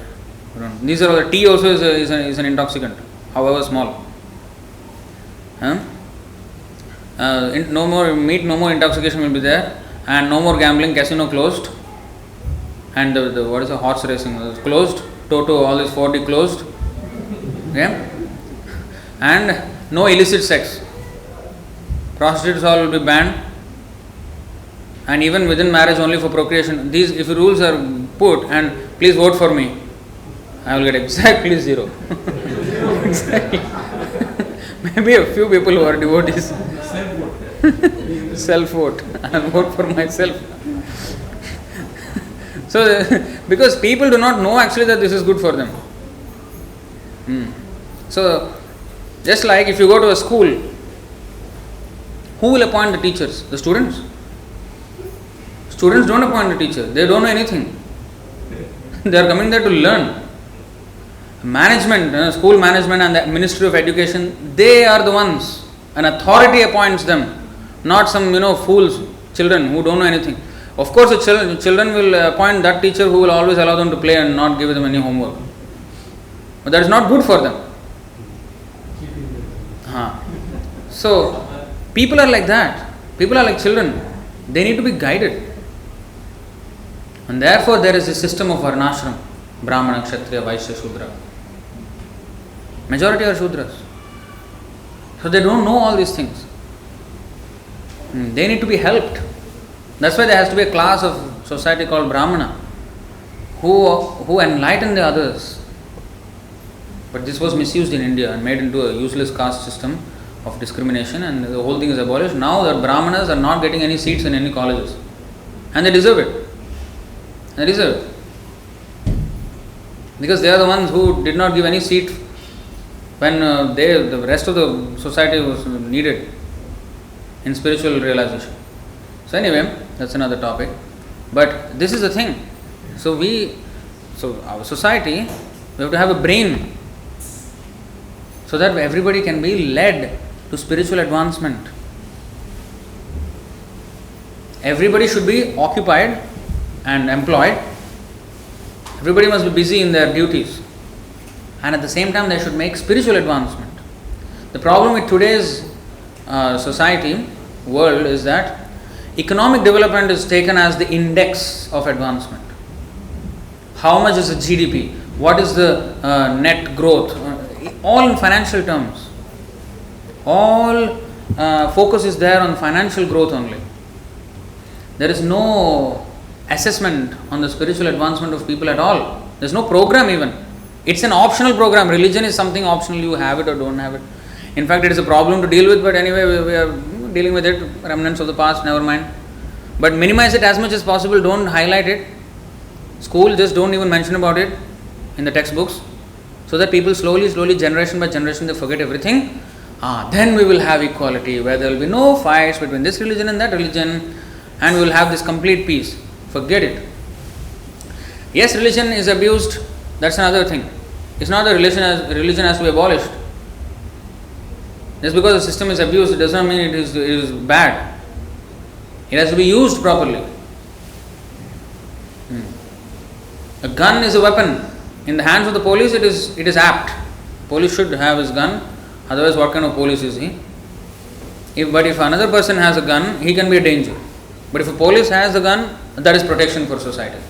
These are all. The tea also is an intoxicant, however small. No more meat, no more intoxication will be there, and no more gambling. Casino closed, and the what is the horse racing closed. Toto, all this 4D closed. Okay, and no illicit sex. Prostitutes all will be banned, and even within marriage only for procreation. These, if the rules are put, and please vote for me, I will get exactly 0. Exactly. Maybe a few people who are devotees. Self vote. I will vote for myself. So, because people do not know actually that this is good for them. So, just like if you go to a school, who will appoint the teachers? The students? Students don't appoint the teacher. They don't know anything. They are coming there to learn. Management, school management and the Ministry of Education, they are the ones. An authority appoints them. Not some, fools, children who don't know anything. Of course, the children will appoint that teacher who will always allow them to play and not give them any homework. But that is not good for them. So, people are like that. People are like children. They need to be guided. And therefore, there is a system of Varnashram. Brahmana, Kshatriya, Vaishya, Shudra. Majority are Shudras. So, they don't know all these things. They need to be helped. That's why there has to be a class of society called Brahmana who enlighten the others. But this was misused in India and made into a useless caste system of discrimination, and the whole thing is abolished. Now the Brahmanas are not getting any seats in any colleges. And they deserve it. They deserve it. Because they are the ones who did not give any seat when the rest of the society was needed in spiritual realization. So anyway, that's another topic. But this is the thing. So our society, we have to have a brain so that everybody can be led to spiritual advancement. Everybody should be occupied and employed. Everybody must be busy in their duties. And at the same time, they should make spiritual advancement. The problem with today's society, world, is that economic development is taken as the index of advancement. How much is the GDP? What is the net growth? All in financial terms. All focus is there on financial growth only. There is no assessment on the spiritual advancement of people at all. There is no program even. It's an optional program. Religion is something optional. You have it or don't have it. In fact, it is a problem to deal with, but anyway, we are dealing with it. Remnants of the past, never mind. But minimize it as much as possible. Don't highlight it. School, just don't even mention about it in the textbooks. So that people slowly, generation by generation, they forget everything. Then we will have equality, where there will be no fights between this religion and that religion, and we will have this complete peace. Forget it. Yes, religion is abused. That's another thing. It's not that religion has to be abolished. Just because the system is abused, it does not mean it is bad. It has to be used properly. A gun is a weapon. In the hands of the police, it is apt. Police should have his gun. Otherwise, what kind of police is he? But if another person has a gun, he can be a danger. But if a police has a gun, that is protection for society.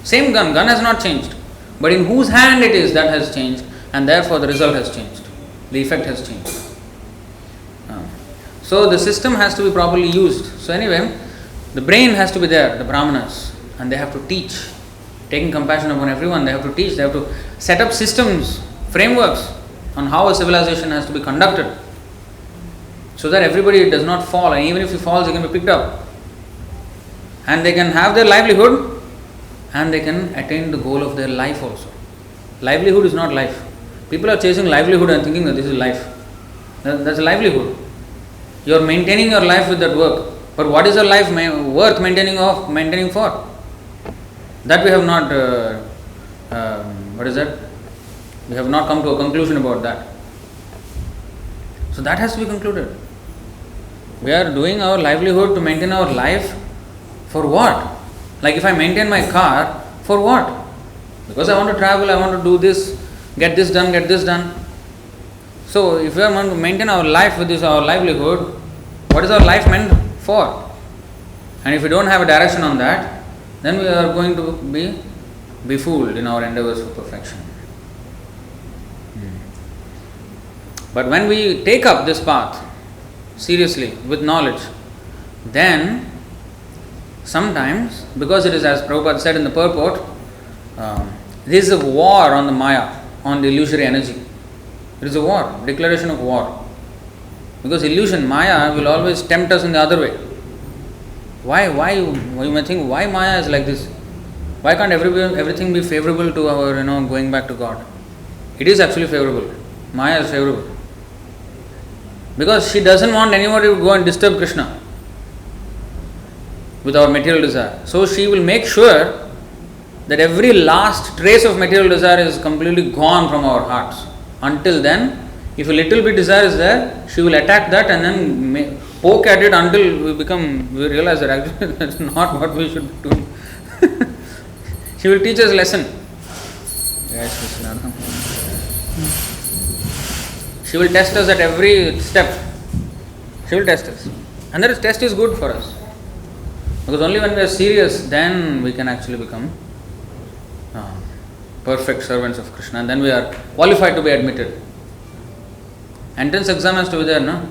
Same gun has not changed. But in whose hand it is, that has changed. And therefore, the result has changed. The effect has changed. So, the system has to be properly used. So, anyway, the brain has to be there, the Brahmanas. And they have to teach. Taking compassion upon everyone, they have to teach. They have to set up systems, frameworks on how a civilization has to be conducted. So that everybody does not fall. And even if he falls, he can be picked up. And they can have their livelihood. And they can attain the goal of their life also. Livelihood is not life. People are chasing livelihood and thinking that this is life. That's a livelihood. You are maintaining your life with that work. But what is your life worth maintaining for? That we have not, we have not come to a conclusion about that. So that has to be concluded. We are doing our livelihood to maintain our life for what? Like if I maintain my car, for what? Because I want to travel, I want to do this, get this done, get this done. So if we are going to maintain our life with this, our livelihood, what is our life meant for? And if we don't have a direction on that, then we are going to be befooled in our endeavors for perfection. But when we take up this path seriously, with knowledge, then sometimes, because it is, as Prabhupada said in the purport, this is a war on the Maya, on the illusory energy. It is a war, declaration of war. Because illusion, Maya, will always tempt us in the other way. Why you may think, why Maya is like this? Why can't everything be favorable to our, going back to God? It is actually favorable. Maya is favorable. Because she doesn't want anybody to go and disturb Krishna with our material desire. So she will make sure that every last trace of material desire is completely gone from our hearts. Until then, if a little bit desire is there, she will attack that and then poke at it until we realize that actually that's not what we should be doing. She will teach us a lesson. She will test us at every step. She will test us. And that test is good for us. Because only when we are serious, then we can actually become perfect servants of Krishna. And then we are qualified to be admitted. Entrance exam has to be there, no?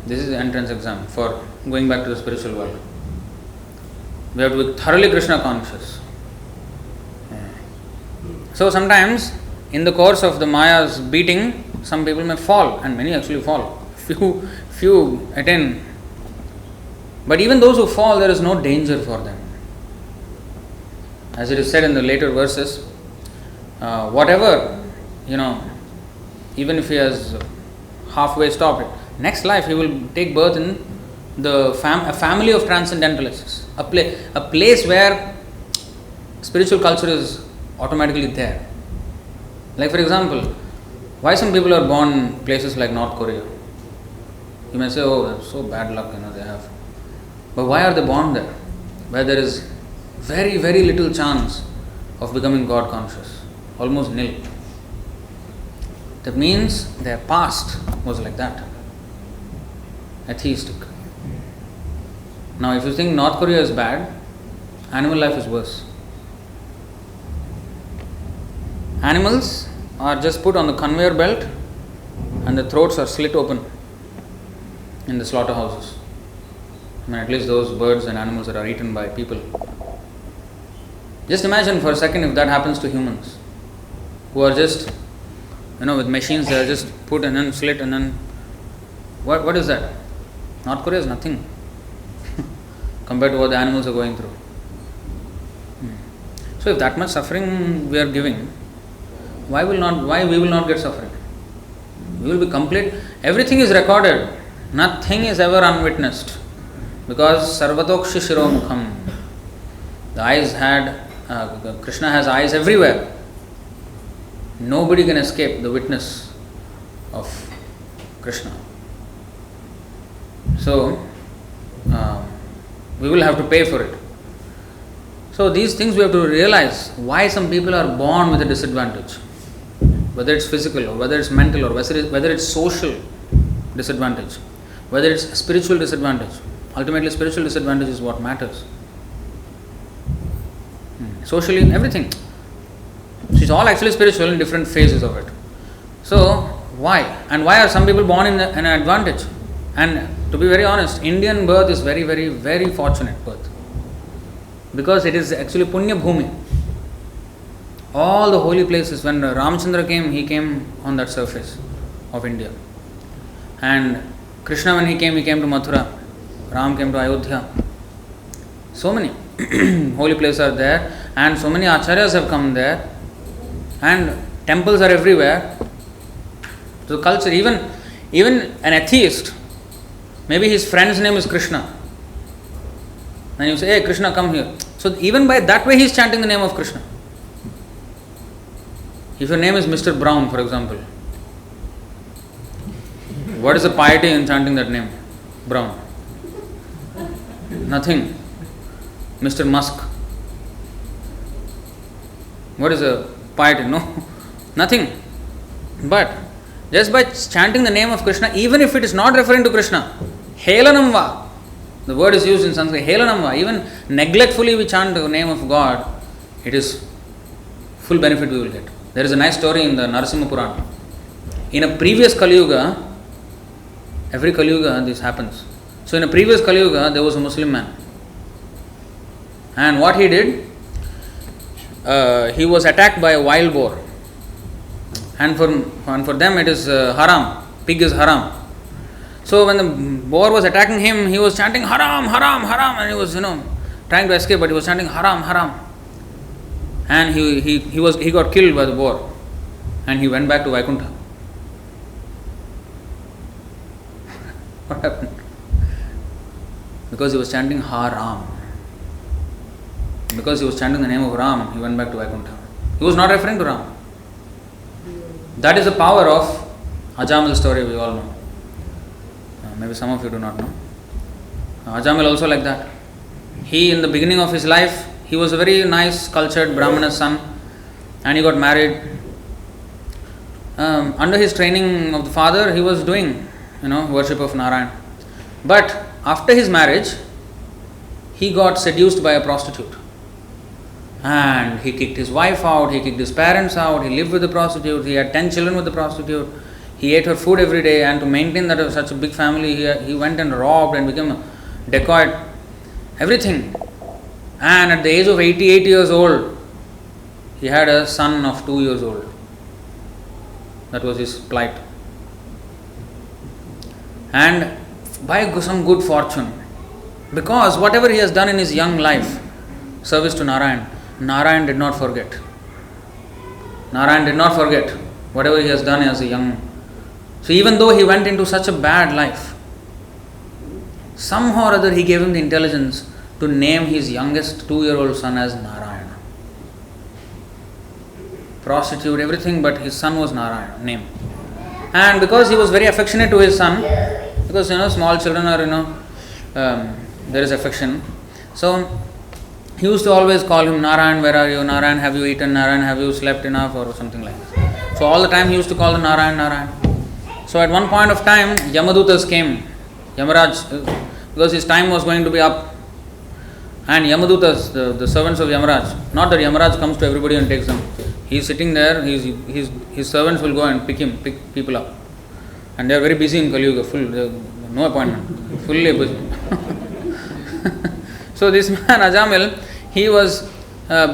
This is the entrance exam for going back to the spiritual world. We have to be thoroughly Krishna conscious. So sometimes, in the course of the Maya's beating, some people may fall, and many actually fall. Few attain. But even those who fall, there is no danger for them. As it is said in the later verses, whatever, even if he has halfway stopped it, next life he will take birth in a family of transcendentalists, a place where spiritual culture is automatically there. Like for example, why some people are born in places like North Korea? You may say, oh, that's so bad luck, they have. But why are they born there? Where there is very, very little chance of becoming God conscious, almost nil. That means their past was like that, atheistic. Now, if you think North Korea is bad, animal life is worse. Animals are just put on the conveyor belt and the throats are slit open in the slaughterhouses. At least those birds and animals that are eaten by people. Just imagine for a second if that happens to humans who are just, with machines they are just put and then slit and then what is that? North Korea is nothing compared to what the animals are going through. So if that much suffering we are giving, why we will not get suffering? We will be complete. Everything is recorded. Nothing is ever unwitnessed. Because Sarvatokshi Shiromukham, the eyes Krishna has eyes everywhere. Nobody can escape the witness of Krishna. So, we will have to pay for it. So, these things we have to realize why some people are born with a disadvantage. Whether it's physical or whether it's mental or whether it's social disadvantage, whether it's spiritual disadvantage. Ultimately, spiritual disadvantage is what matters. Socially, everything. It's all actually spiritual in different phases of it. So, why? And why are some people born in an advantage? And to be very honest, Indian birth is very, very, very fortunate birth. Because it is actually Punya Bhumi. All the holy places, when Ramchandra came, he came on that surface of India. And Krishna, when he came to Mathura. Ram came to Ayodhya. So many holy places are there, and so many acharyas have come there, and temples are everywhere. So culture, even an atheist, maybe his friend's name is Krishna. And you say, hey Krishna, come here. So even by that way he is chanting the name of Krishna. If your name is Mr. Brown, for example, What is the piety in chanting that name? Brown. Nothing. Mr. Musk. What is a piety? No, nothing. But just by chanting the name of Krishna, even if it is not referring to Krishna, Helanamva, the word is used in Sanskrit, Helanamva, even neglectfully we chant the name of God, it is full benefit we will get. There is a nice story in the Narasimha Purana. In a previous Kali Yuga, every Kali Yuga this happens. So in a previous Kali Yuga, there was a Muslim man. And what he did, he was attacked by a wild boar. And for them it is haram. Pig is haram. So when the boar was attacking him, he was chanting haram, haram, haram, and he was trying to escape, but he was chanting haram, haram. And he got killed by the boar, and he went back to Vaikuntha. What happened? Because he was chanting haram. Because he was chanting the name of Ram, he went back to Vaikuntha. He was not referring to Ram. That is the power of Ajamil's story, we all know. Maybe some of you do not know. Ajamil also like that. He, in the beginning of his life, he was a very nice, cultured Brahmana's son, and he got married. Under his training of the father, he was doing, worship of Narayan. But after his marriage, he got seduced by a prostitute. And he kicked his wife out, he kicked his parents out, he lived with the prostitute, he had 10 children with the prostitute, he ate her food every day, and to maintain that such a big family, he went and robbed and became a dacoit, everything. And at the age of 88 years old, he had a son of 2 years old. That was his plight. And by some good fortune, because whatever he has done in his young life, service to Narayan, Narayan did not forget. Narayan did not forget whatever he has done as a young. So even though he went into such a bad life, somehow or other he gave him the intelligence to name his youngest 2-year-old son as Narayana. Prostitute, everything, but his son was Narayana, name. And because he was very affectionate to his son, because small children are, there is affection. So he used to always call him, Narayan, where are you? Narayan, have you eaten? Narayan, have you slept enough? Or something like that. So all the time he used to call the Narayan, Narayan. So at one point of time, Yamadutas came, Yamaraj, because his time was going to be up. And Yamadutas, the servants of Yamaraj, not that Yamaraj comes to everybody and takes them. He is sitting there, his servants will go and pick people up. And they are very busy in Kali Yuga, no appointment, fully busy. So this man Ajamil, he was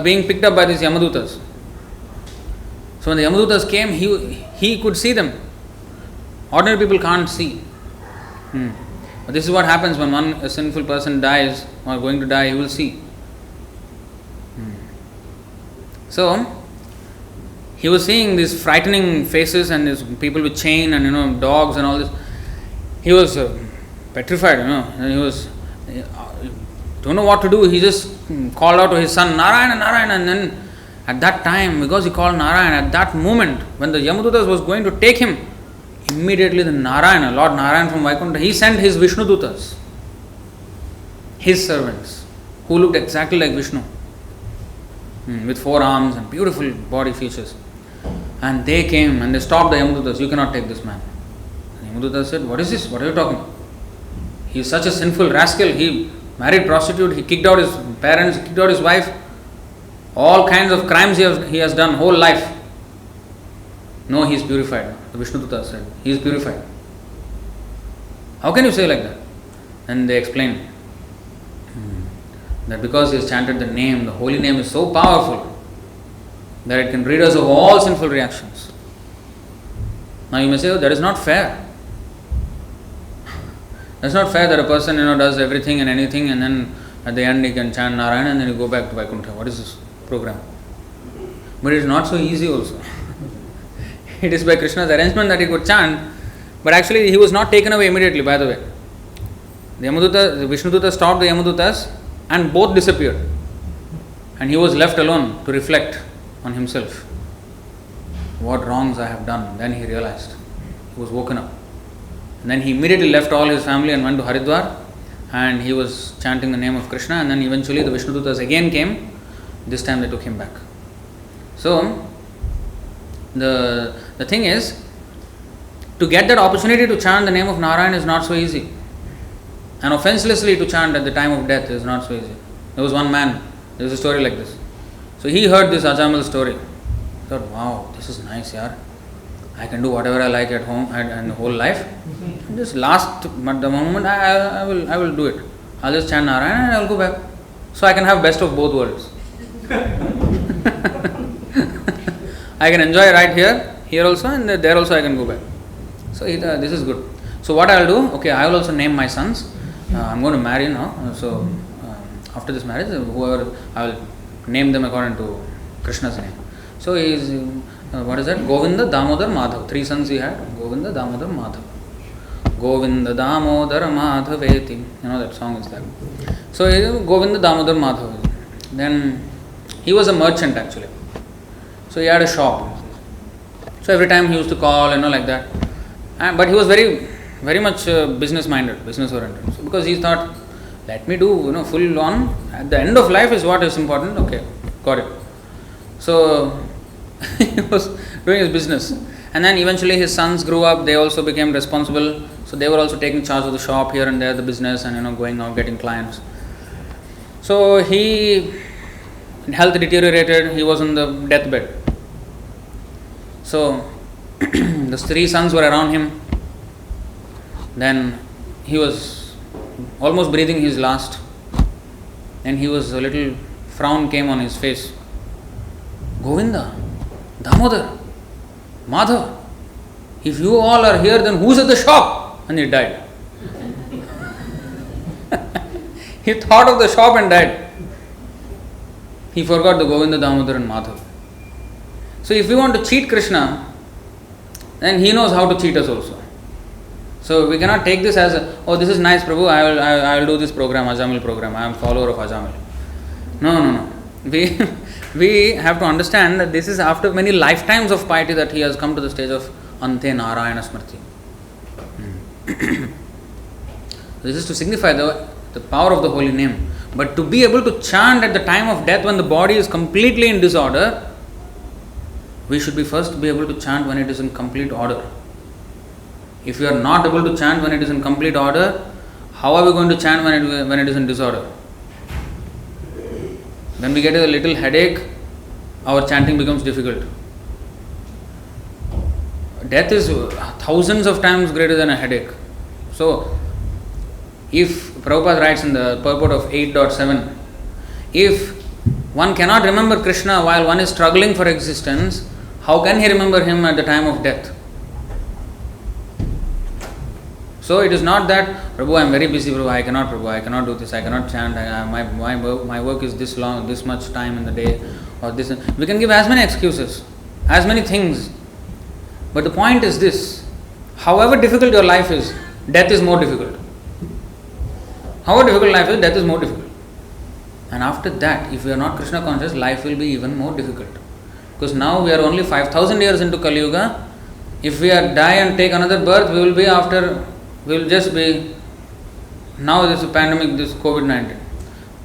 being picked up by these Yamadutas. So when the Yamadutas came, he could see them. Ordinary people can't see. But this is what happens when a sinful person dies or going to die, he will see. So he was seeing these frightening faces and these people with chain and dogs and all this. He was petrified, and he was don't know what to do. He just called out to his son, Narayana, Narayana, and then at that time, because he called Narayana, at that moment when the Yamadutas was going to take him, immediately the Narayana, Lord Narayan from Vaikuntha, he sent his Vishnudutas, his servants, who looked exactly like Vishnu, with 4 arms and beautiful body features. And they came and they stopped the Yamadutas. You cannot take this man. And Yamadutas said, what is this? What are you talking? He is such a sinful rascal. He married prostitute. He kicked out his parents, kicked out his wife. All kinds of crimes he has done whole life. No, he is purified. The Vishnudutta said, he is purified. How can you say like that? And they explained that because he has chanted the name, the holy name is so powerful that it can rid us of all sinful reactions. Now you may say, that is not fair. It's not fair that a person does everything and anything, and then at the end he can chant Narayana and then you go back to Vaikuntha. What is this program? But it is not so easy also. It is by Krishna's arrangement that he could chant, but actually he was not taken away immediately, by the way. The Vishnudutta stopped the Yamadutas and both disappeared. And he was left alone to reflect on himself. What wrongs I have done. Then he realized. He was woken up. And then he immediately left all his family and went to Haridwar, and he was chanting the name of Krishna, and then eventually the Vishnudutas again came. This time they took him back. So the thing is, to get that opportunity to chant the name of Narayan is not so easy. And offenselessly to chant at the time of death is not so easy. There was one man, there was a story like this. So he heard this Ajamal story. He thought, wow, this is nice, yaar. I can do whatever I like at home and the whole life. Just last the moment I will do it. I'll just chant Narayan and I'll go back. So I can have best of both worlds. I can enjoy right here also, and there also I can go back. So this is good. So what I'll do, okay, I will also name my sons. I'm going to marry now. So after this marriage, whoever, I will name them according to Krishna's name. So he is, what is that? Govinda, Damodar, Madhav. 3 sons he had. Govinda, Damodar, Madhav. Govinda, Damodar, Madhaveti. You know that song is that. So Govinda, Damodar, Madhav. Then he was a merchant actually. So he had a shop. So every time he used to call, like that. But he was very, very much business minded, business oriented. So because he thought, let me do, full on. At the end of life is what is important. Okay, got it. So he was doing his business. And then eventually his sons grew up. They also became responsible. So they were also taking charge of the shop here and there, the business, and going out getting clients. So his health deteriorated. He was on the deathbed. So the 3 sons were around him. Then he was almost breathing his last. And he was, a little frown came on his face. Govinda, Damodar, Madhav, if you all are here, then who's at the shop? And he died. He thought of the shop and died. He forgot the Govinda, Damodar and Madhav. So if we want to cheat Krishna, then he knows how to cheat us also. So we cannot take this as, this is nice, Prabhu, I will do this program, Ajamil program, I am follower of Ajamil. No. We have to understand that this is after many lifetimes of piety that he has come to the stage of Ante Narayana Smriti. This is to signify the power of the holy name. But to be able to chant at the time of death when the body is completely in disorder, we should first be able to chant when it is in complete order. If we are not able to chant when it is in complete order, how are we going to chant when it is in disorder? When we get a little headache, our chanting becomes difficult. Death is thousands of times greater than a headache. So, if Prabhupada writes in the purport of 8.7, if one cannot remember Krishna while one is struggling for existence, how can he remember him at the time of death? So it is not that, Prabhu, I am very busy, Prabhu, I cannot do this, I cannot chant, my work is this long, this much time in the day, or this. We can give as many excuses, as many things. But the point is this, however difficult your life is, death is more difficult. However difficult life is, death is more difficult. And after that, if we are not Krishna conscious, life will be even more difficult. Because now we are only 5,000 years into Kali Yuga. If we die and take another birth, we will just be, now this pandemic, this COVID-19.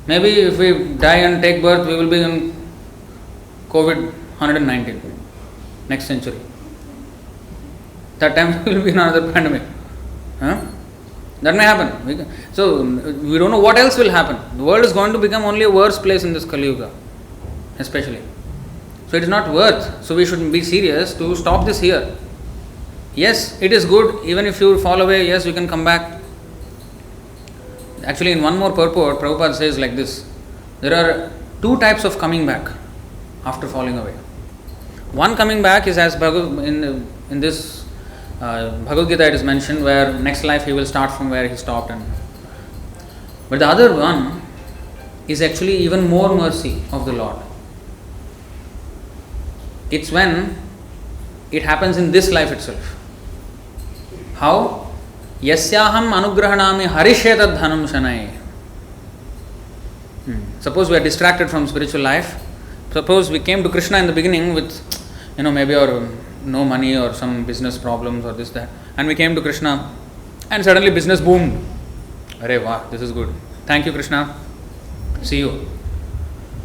Maybe if we die and take birth, we will be in COVID-119, next century. That time we will be in another pandemic. That may happen. So we don't know what else will happen. The world is going to become only a worse place in this Kali Yuga, especially. So it is not worth. So we should be serious to stop this here. Yes, it is good. Even if you fall away, yes, you can come back. Actually, in one more purport, Prabhupada says like this. There are 2 types of coming back after falling away. One coming back is as in this Bhagavad Gita it is mentioned, where next life he will start from where he stopped. But the other one is actually even more mercy of the Lord. It's when it happens in this life itself. How? Yasyaham anugrahanami harishyetad dhanam shanai. Suppose we are distracted from spiritual life. Suppose we came to Krishna in the beginning with, maybe our no money or some business problems or this, that. And we came to Krishna and suddenly business boomed. Arey wow, this is good. Thank you, Krishna. See you.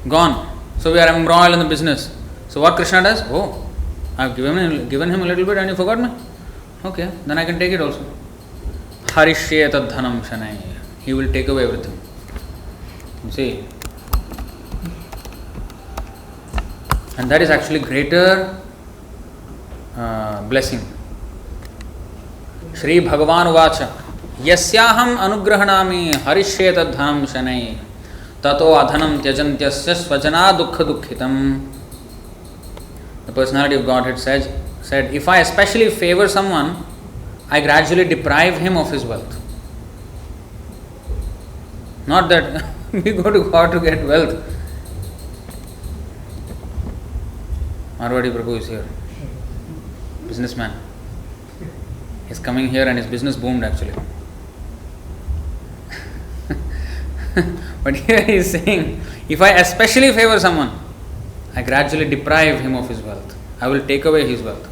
Gone. So we are embroiled in the business. So what Krishna does? Oh, I have given him a little bit and you forgot me? Okay, then I can take it also. Harishye tad dhanam shanai. He will take away everything. You see? And that is actually greater blessing. Shri Bhagavan Uvacha Yasyaham anugrahanami harishye tad dhanam shanai tato adhanam tyajantyasya svajana dukkha dukkhitam. The personality of Godhead said, if I especially favor someone, I gradually deprive him of his wealth. Not that we go to God to get wealth. Marwadi Prabhu is here. Businessman. He's coming here and his business boomed actually. But here he is saying, if I especially favor someone, I gradually deprive him of his wealth. I will take away his wealth.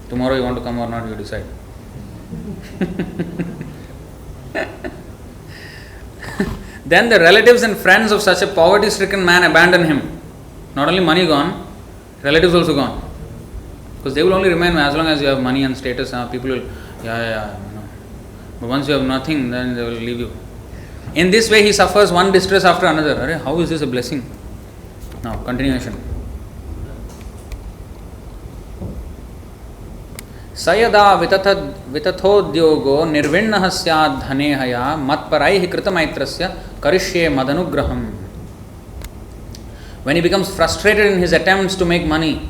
Tomorrow you want to come or not, you decide. Then the relatives and friends of such a poverty-stricken man abandon him. Not only money gone, relatives also gone. Because they will only remain as long as you have money and status. People will, yeah. But once you have nothing, then they will leave you. In this way, he suffers one distress after another. How is this a blessing? Now, continuation. Sayada vitathodyogo nirvinnaha syad dhanehaya matparaihi kritamaitrasya karishye madanugraham. When he becomes frustrated in his attempts to make money,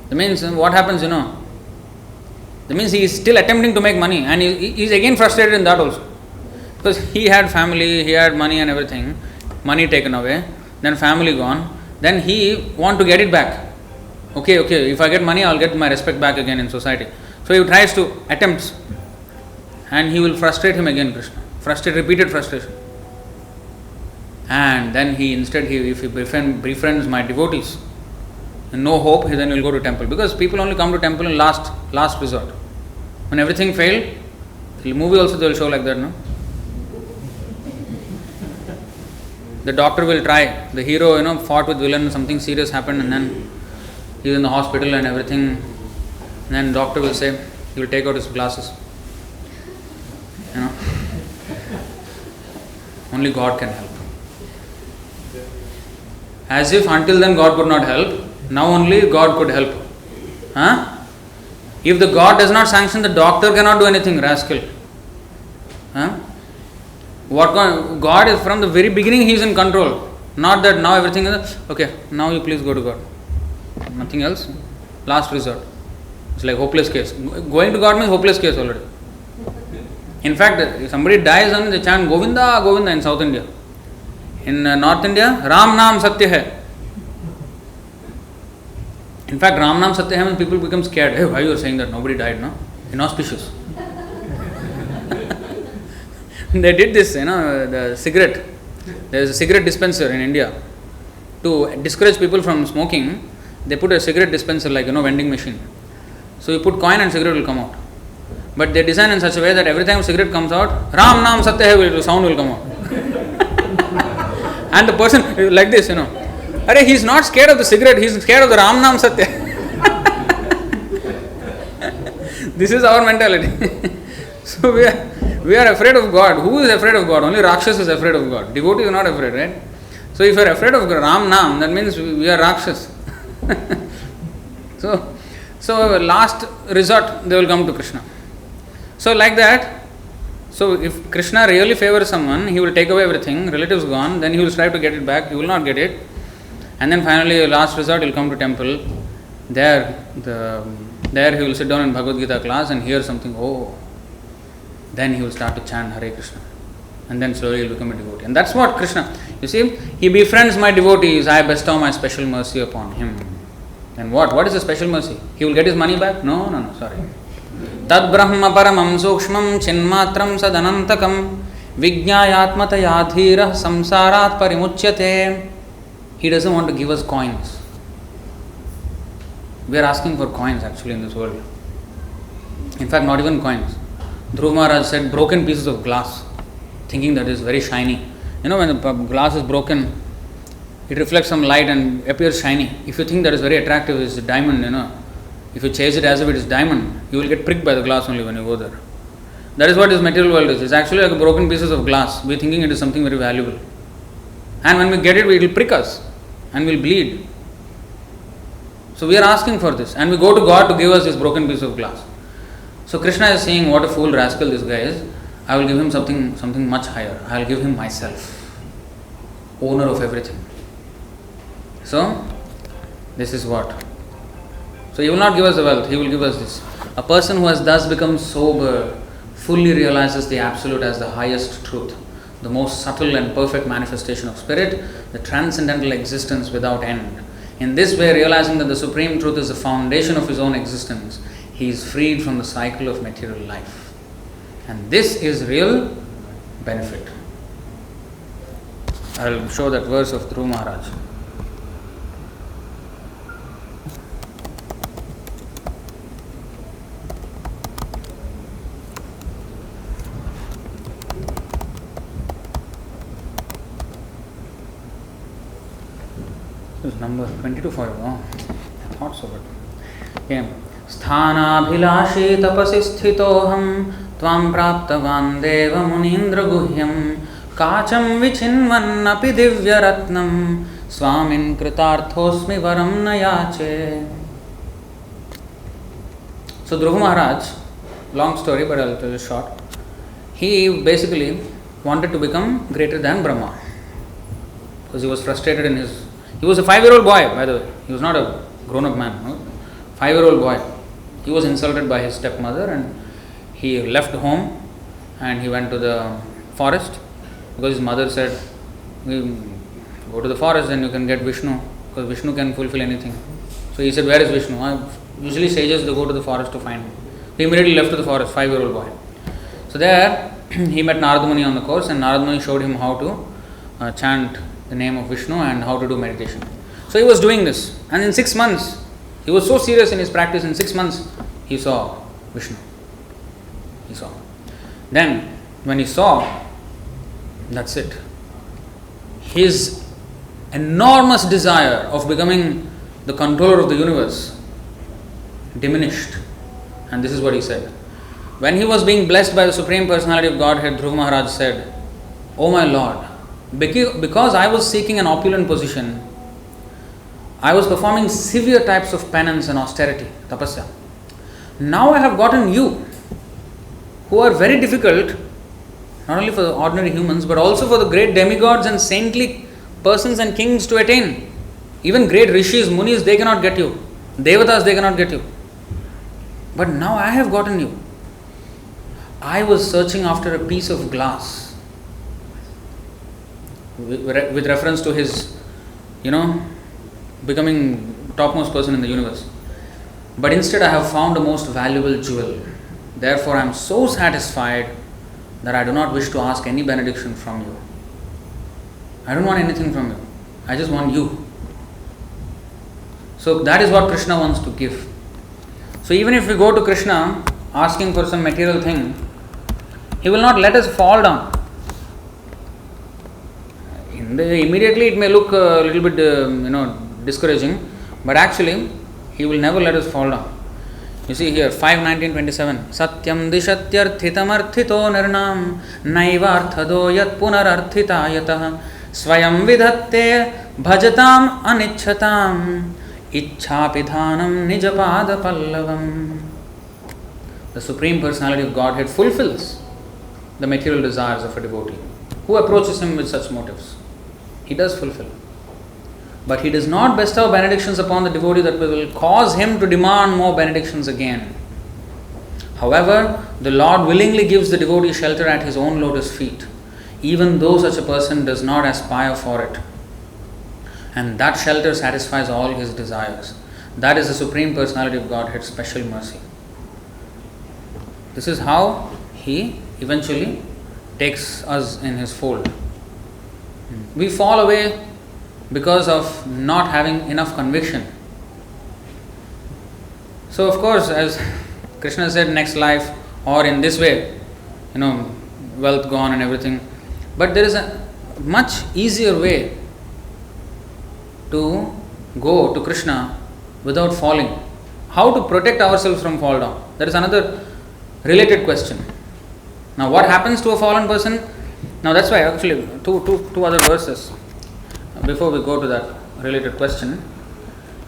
that means what happens, That means he is still attempting to make money and he is again frustrated in that also. Because he had family, he had money and everything, money taken away, then family gone, then he want to get it back. Okay, if I get money, I will get my respect back again in society. So he tries to attempts and he will frustrate him again, Krishna. Repeated frustration. And then if he befriends my devotees, and no hope, then he will go to temple. Because people only come to temple in last resort. When everything failed, the movie also they will show like that, no? The doctor will try. The hero, fought with villain, something serious happened and then he is in the hospital and everything. And then doctor will say, he will take out his glasses. Only God can help. As if until then God could not help, now only God could help. If the God does not sanction, the doctor cannot do anything, rascal. God is from the very beginning, He is in control. Not that now everything is, okay, now you please go to God. Nothing else. Last resort. It's like hopeless case. Going to God means hopeless case already. In fact, if somebody dies and they chant Govinda, Govinda in South India. In North India, Ram Naam Satya Hai. In fact, Ram Naam Satya Hai means people become scared. Hey, why you are saying that? Nobody died, no? Inauspicious. They did this, the cigarette. There is a cigarette dispenser in India. To discourage people from smoking, they put a cigarette dispenser like, vending machine. So you put coin and cigarette will come out. But they design in such a way that every time cigarette comes out, Ram Naam Satya Hai sound will come out. And the person like this, Arey, he is not scared of the cigarette, he is scared of the Ram Naam Satya. This is our mentality. So we are afraid of God. Who is afraid of God? Only Rakshas is afraid of God. Devotee is not afraid, right? So if you are afraid of Ram Naam, that means we are Rakshas. So last resort, they will come to Krishna. So like that, so if Krishna really favors someone, he will take away everything, relatives gone, then he will strive to get it back, he will not get it. And then finally, last resort, he will come to temple. There he will sit down in Bhagavad Gita class and hear something, then he will start to chant Hare Krishna. And then slowly he will become a devotee. And that's what Krishna, you see, he befriends my devotees, I bestow my special mercy upon him. And what is the special mercy? He will get his money back? No, sorry. Tad brahma paramam sukshmam chinmatram sadanantakam vijñāyātmataya dhīrah samsārat parimuchyate. He doesn't want to give us coins. We are asking for coins actually in this world. In fact, not even coins. Dhruva Maharaj said broken pieces of glass, thinking that is very shiny. You know, when the glass is broken, it reflects some light and appears shiny. If you think that is very attractive, it's a diamond, if you chase it as if it is diamond, you will get pricked by the glass only when you go there. That is what this material world is. It's actually like a broken pieces of glass. We are thinking it is something very valuable. And when we get it, it will prick us and we will bleed. So we are asking for this, and we go to God to give us this broken piece of glass. So Krishna is saying, what a fool rascal this guy is. I will give him something much higher. I will give him myself, owner of everything. So this is what. So he will not give us the wealth, he will give us this. A person who has thus become sober fully realizes the Absolute as the highest truth, the most subtle and perfect manifestation of Spirit, the transcendental existence without end. In this way, realizing that the Supreme Truth is the foundation of his own existence, he is freed from the cycle of material life. And this is real benefit. I will show that verse of Dhruva Maharaj. This is number 22 for you. Oh, I thought so, but okay. Sthanabhilashi tapasi sthitoham tvam praptavan deva munindra guhyam kacham vichinvannapi divya ratnam swamin kritarthosmi varam nayache. So Dhruva Maharaj, long story but I'll tell you short. He basically wanted to become greater than Brahma because he was frustrated in his. He was a 5-year-old boy, by the way. He was not a grown-up man. No? 5-year-old boy. He was insulted by his stepmother and he left home and he went to the forest because his mother said, go to the forest and you can get Vishnu because Vishnu can fulfill anything. So he said, where is Vishnu? Usually sages, they go to the forest to find him. He immediately left to the forest, 5-year-old boy. So there he met Narada Muni on the course and Narada Muni showed him how to chant the name of Vishnu and how to do meditation. So he was doing this, and in 6 months, he was so serious in his practice, in 6 months, he saw Vishnu. He saw. Then, when he saw, that's it. His enormous desire of becoming the controller of the universe diminished. And this is what he said. When he was being blessed by the Supreme Personality of Godhead, Dhruva Maharaj said, "O my Lord, because I was seeking an opulent position, I was performing severe types of penance and austerity, tapasya. Now I have gotten you, who are very difficult, not only for the ordinary humans, but also for the great demigods and saintly persons and kings to attain. Even great rishis, munis, they cannot get you. Devatas, they cannot get you. But now I have gotten you. I was searching after a piece of glass, with reference to his, becoming topmost person in the universe. But instead I have found a most valuable jewel. Therefore I am so satisfied that I do not wish to ask any benediction from you. I don't want anything from you. I just want you." So that is what Krishna wants to give. So even if we go to Krishna asking for some material thing, he will not let us fall down. Immediately it may look a little bit, discouraging, but actually he will never let us fall down. You see here, 5:19:27. Satyam dishatyarthitam arthito nirnam naivarthado yat punararthita yatah swayam vidhatte bhajatam anichhatam ichhapidhanam nijapada pallavam. The Supreme Personality of Godhead fulfills the material desires of a devotee who approaches him with such motives. He does fulfill. But he does not bestow benedictions upon the devotee that will cause him to demand more benedictions again. However, the Lord willingly gives the devotee shelter at his own lotus feet, even though such a person does not aspire for it. And that shelter satisfies all his desires. That is the Supreme Personality of Godhead's special mercy. This is how he eventually takes us in his fold. We fall away because of not having enough conviction. So of course, as Krishna said next life or in this way, wealth gone and everything. But there is a much easier way to go to Krishna without falling. How to protect ourselves from fall down? That is another related question. Now, what happens to a fallen person? Now, that's why actually two other verses before we go to that related question.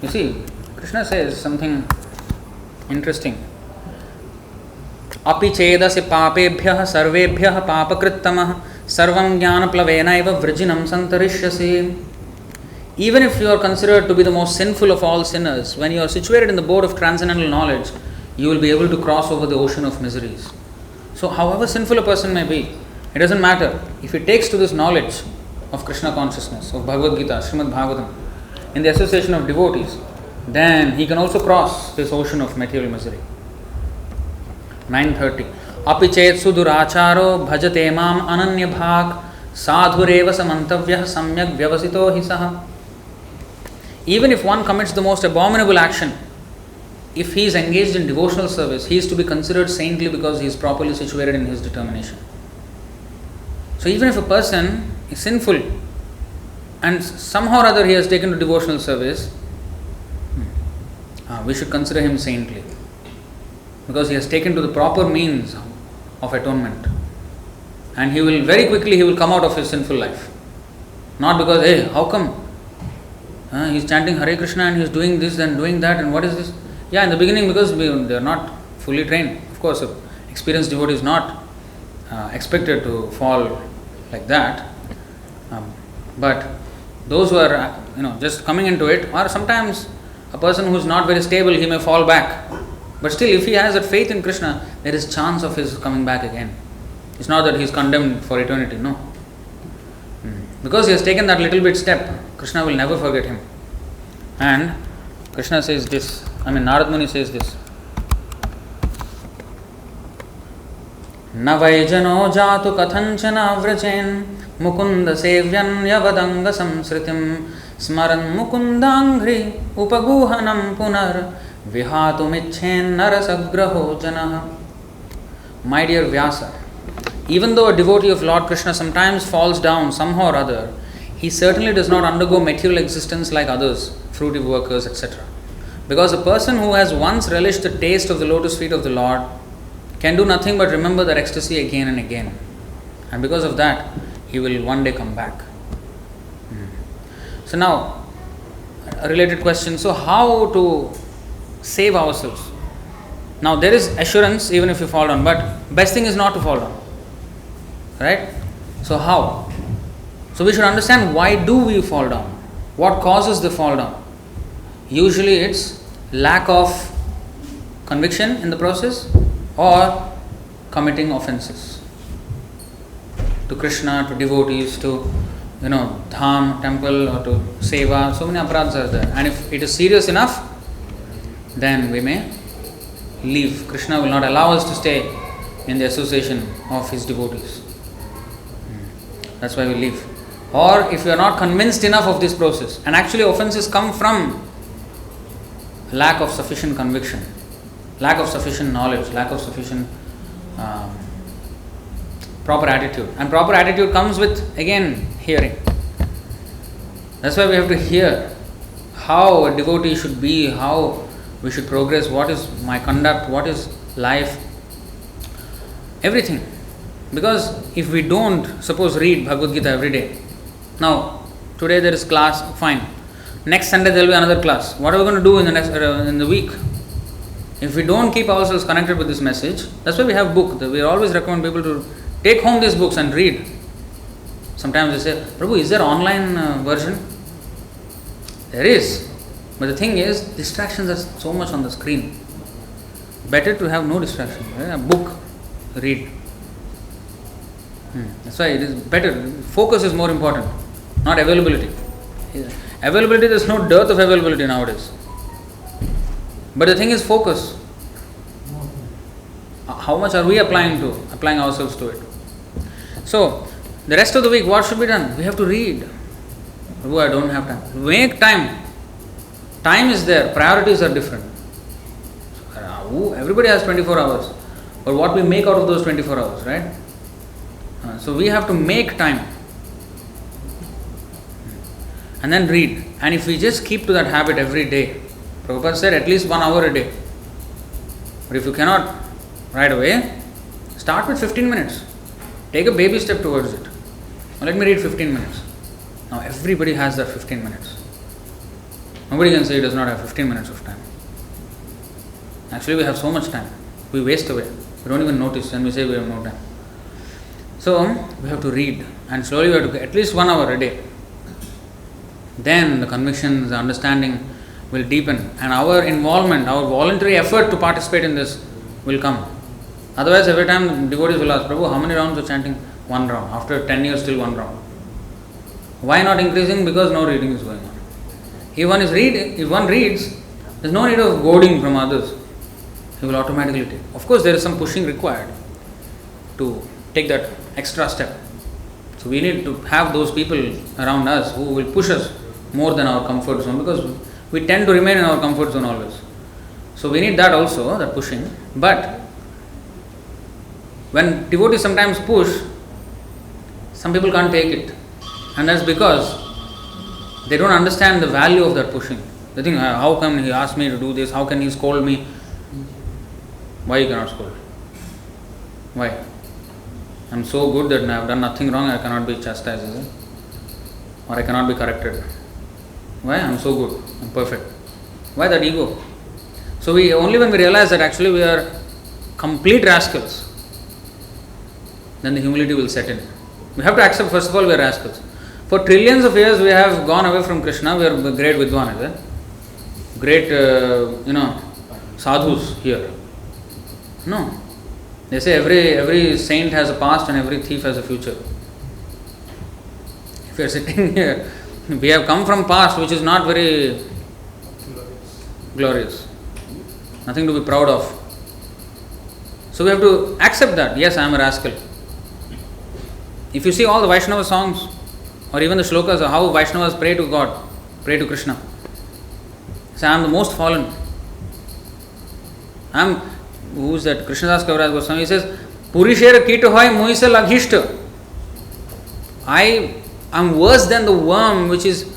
You see, Krishna says something interesting. Api chedasi papebhyah sarvebhyah papakrittamah sarvam jnanaplavenaiva vrijinam santarishyasi. Even if you are considered to be the most sinful of all sinners, when you are situated in the boat of transcendental knowledge, you will be able to cross over the ocean of miseries. So, however sinful a person may be, it doesn't matter. If he takes to this knowledge of Krishna consciousness, of Bhagavad Gita, Srimad Bhagavatam, in the association of devotees, then he can also cross this ocean of material misery. 9:30. Api chet suduracharo bhajate mam ananya bhak sadhureva samantavyah samyak vyavasito hi saha. Even if one commits the most abominable action, if he is engaged in devotional service, he is to be considered saintly because he is properly situated in his determination. So even if a person is sinful and somehow or other he has taken to devotional service, we should consider him saintly because he has taken to the proper means of atonement, and he will come out of his sinful life. Not because, hey, how come he's chanting Hare Krishna and he's doing this and doing that, and what is this? Yeah, in the beginning, because they are not fully trained. Of course, an experienced devotee is not expected to fall like that. But those who are just coming into it, or sometimes a person who is not very stable, he may fall back. But still, if he has that faith in Krishna, there is chance of his coming back again. It's not that he is condemned for eternity, no. Because he has taken that little bit step, Krishna will never forget him. And Krishna says this, Narad Muni says this. Na vaijano jatu kathanchana vrajen mukunda sevyan yavadanga samsritim smaran mukundangri upaguhanam punar vihatumicchen narasagraho janah. My dear Vyasa, even though a devotee of Lord Krishna sometimes falls down somehow or other, he certainly does not undergo material existence like others, fruitive workers, etc. Because a person who has once relished the taste of the lotus feet of the Lord can do nothing but remember that ecstasy again and again. And because of that, he will one day come back. So now, a related question. So how to save ourselves? Now there is assurance even if you fall down, but best thing is not to fall down. Right? So how? So we should understand why do we fall down? What causes the fall down? Usually it's lack of conviction in the process or committing offenses to Krishna, to devotees, to dham, temple, or to seva. So many aparadhas are there. And if it is serious enough, then we may leave. Krishna will not allow us to stay in the association of his devotees. That's why we leave. Or if you are not convinced enough of this process, and actually offenses come from lack of sufficient conviction, lack of sufficient knowledge, lack of sufficient proper attitude. And proper attitude comes with, again, hearing. That's why we have to hear how a devotee should be, how we should progress, what is my conduct, what is life, everything. Because if we don't, suppose read Bhagavad Gita every day. Now, today there is class, fine. Next Sunday there will be another class. What are we going to do in the week? If we don't keep ourselves connected with this message, that's why we have book. We always recommend people to take home these books and read. Sometimes they say, Prabhu, is there online version? There is. But the thing is, distractions are so much on the screen. Better to have no distraction. Right? A book, read. That's why it is better. Focus is more important, not availability. Availability, there is no dearth of availability nowadays. But the thing is focus. How much are we applying ourselves to it? So, the rest of the week, what should be done? We have to read. Oh, I don't have time. Make time. Time is there. Priorities are different. Everybody has 24 hours. But what we make out of those 24 hours, right? So we have to make time. And then read. And if we just keep to that habit every day, Prabhupada said at least 1 hour a day. But if you cannot right away, start with 15 minutes. Take a baby step towards it. Now let me read 15 minutes. Now everybody has that 15 minutes. Nobody can say he does not have 15 minutes of time. Actually, we have so much time. We waste away. We don't even notice and we say we have no time. So we have to read, and slowly we have to get at least 1 hour a day. Then the convictions, the understanding will deepen, and our involvement, our voluntary effort to participate in this will come. Otherwise, every time devotees will ask, Prabhu, how many rounds of chanting? 1 round. After 10 years, still 1 round. Why not increasing? Because no reading is going on. If one reads, there is no need of goading from others. He will automatically take. Of course, there is some pushing required to take that extra step. So we need to have those people around us who will push us more than our comfort zone, because we tend to remain in our comfort zone always. So we need that also, that pushing. But when devotees sometimes push, some people can't take it. And that's because they don't understand the value of that pushing. They think, how come he asked me to do this? How can he scold me? Why you cannot scold? Why? I'm so good that I have done nothing wrong, I cannot be chastised, is it? Or I cannot be corrected. Why? I'm so good, I'm perfect. Why that ego? So only when we realize that actually we are complete rascals, then the humility will set in. We have to accept, first of all, we are rascals. For trillions of years we have gone away from Krishna, we are great Vidwan, is it? Great, sadhus here. No. They say every saint has a past and every thief has a future. If we are sitting here, we have come from past which is not very glorious. Nothing to be proud of. So we have to accept that, yes, I am a rascal. If you see all the Vaishnava songs or even the shlokas of how Vaishnavas pray to God, pray to Krishna, say, I am the most fallen. Who is that? Krishnadas Kaviraj Goswami, he says, Purishera Kito Hoy Moise Laghishta. I am worse than the worm which is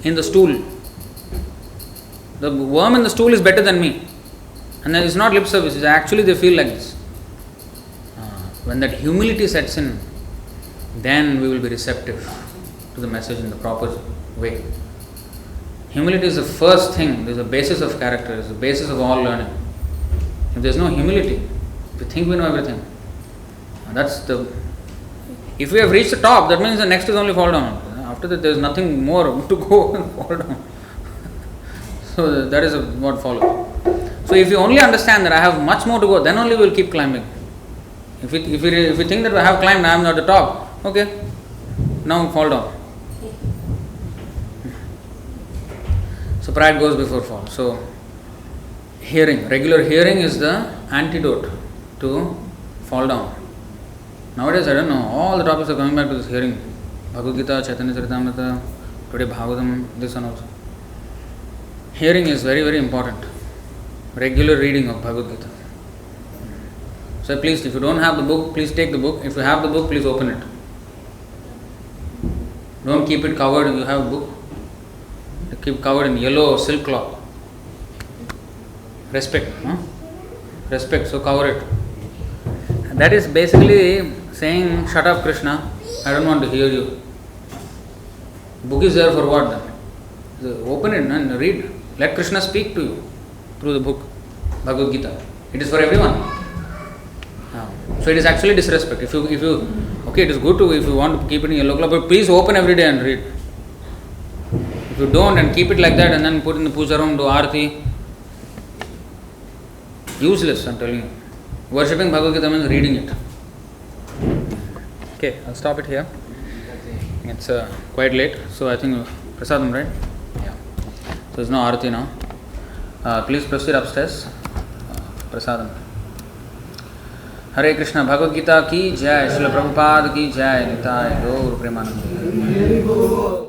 in the stool. The worm in the stool is better than me. And then it's not lip service, it's actually they feel like this. When that humility sets in, then we will be receptive to the message in the proper way. Humility is the first thing, it is the basis of character, it is the basis of all learning. If there is no humility, we think we know everything. If we have reached the top, that means the next is only fall down. After that, there is nothing more to go and fall down. So that is what follows. So if you only understand that I have much more to go, then only we will keep climbing. If we think that we have climbed, I am at the top, okay, now fall down. So pride goes before fall. So regular hearing is the antidote to fall down. Nowadays, I don't know, all the topics are coming back to this hearing. Bhagavad Gita, Chaitanya Charitamrita, today Bhagavatam, this and also. Hearing is very, very important. Regular reading of Bhagavad Gita. So please, if you don't have the book, please take the book. If you have the book, please open it. Don't keep it covered if you have a book. Keep covered in yellow silk cloth. Respect, respect, so cover it. And that is basically saying, shut up Krishna, I don't want to hear you. Book is there for what then? So open it and read. Let Krishna speak to you through the book, Bhagavad Gita. It is for everyone. So it is actually disrespect. If you okay, it is good to, if you want to keep it in yellow cloth, but please open every day and read. If you don't and keep it like that and then put in the puja room, do arati, useless, I'm telling you. Worshipping Bhagavad Gita means reading it. Okay, I'll stop it here. It's quite late, so I think prasadam, right? Yeah. So there's no arati now. Please proceed upstairs. Prasadam. Hare Krishna, Bhagavad Gita ki jai, Srila Prabhupada ki jai, Nitai Gaur Premanande.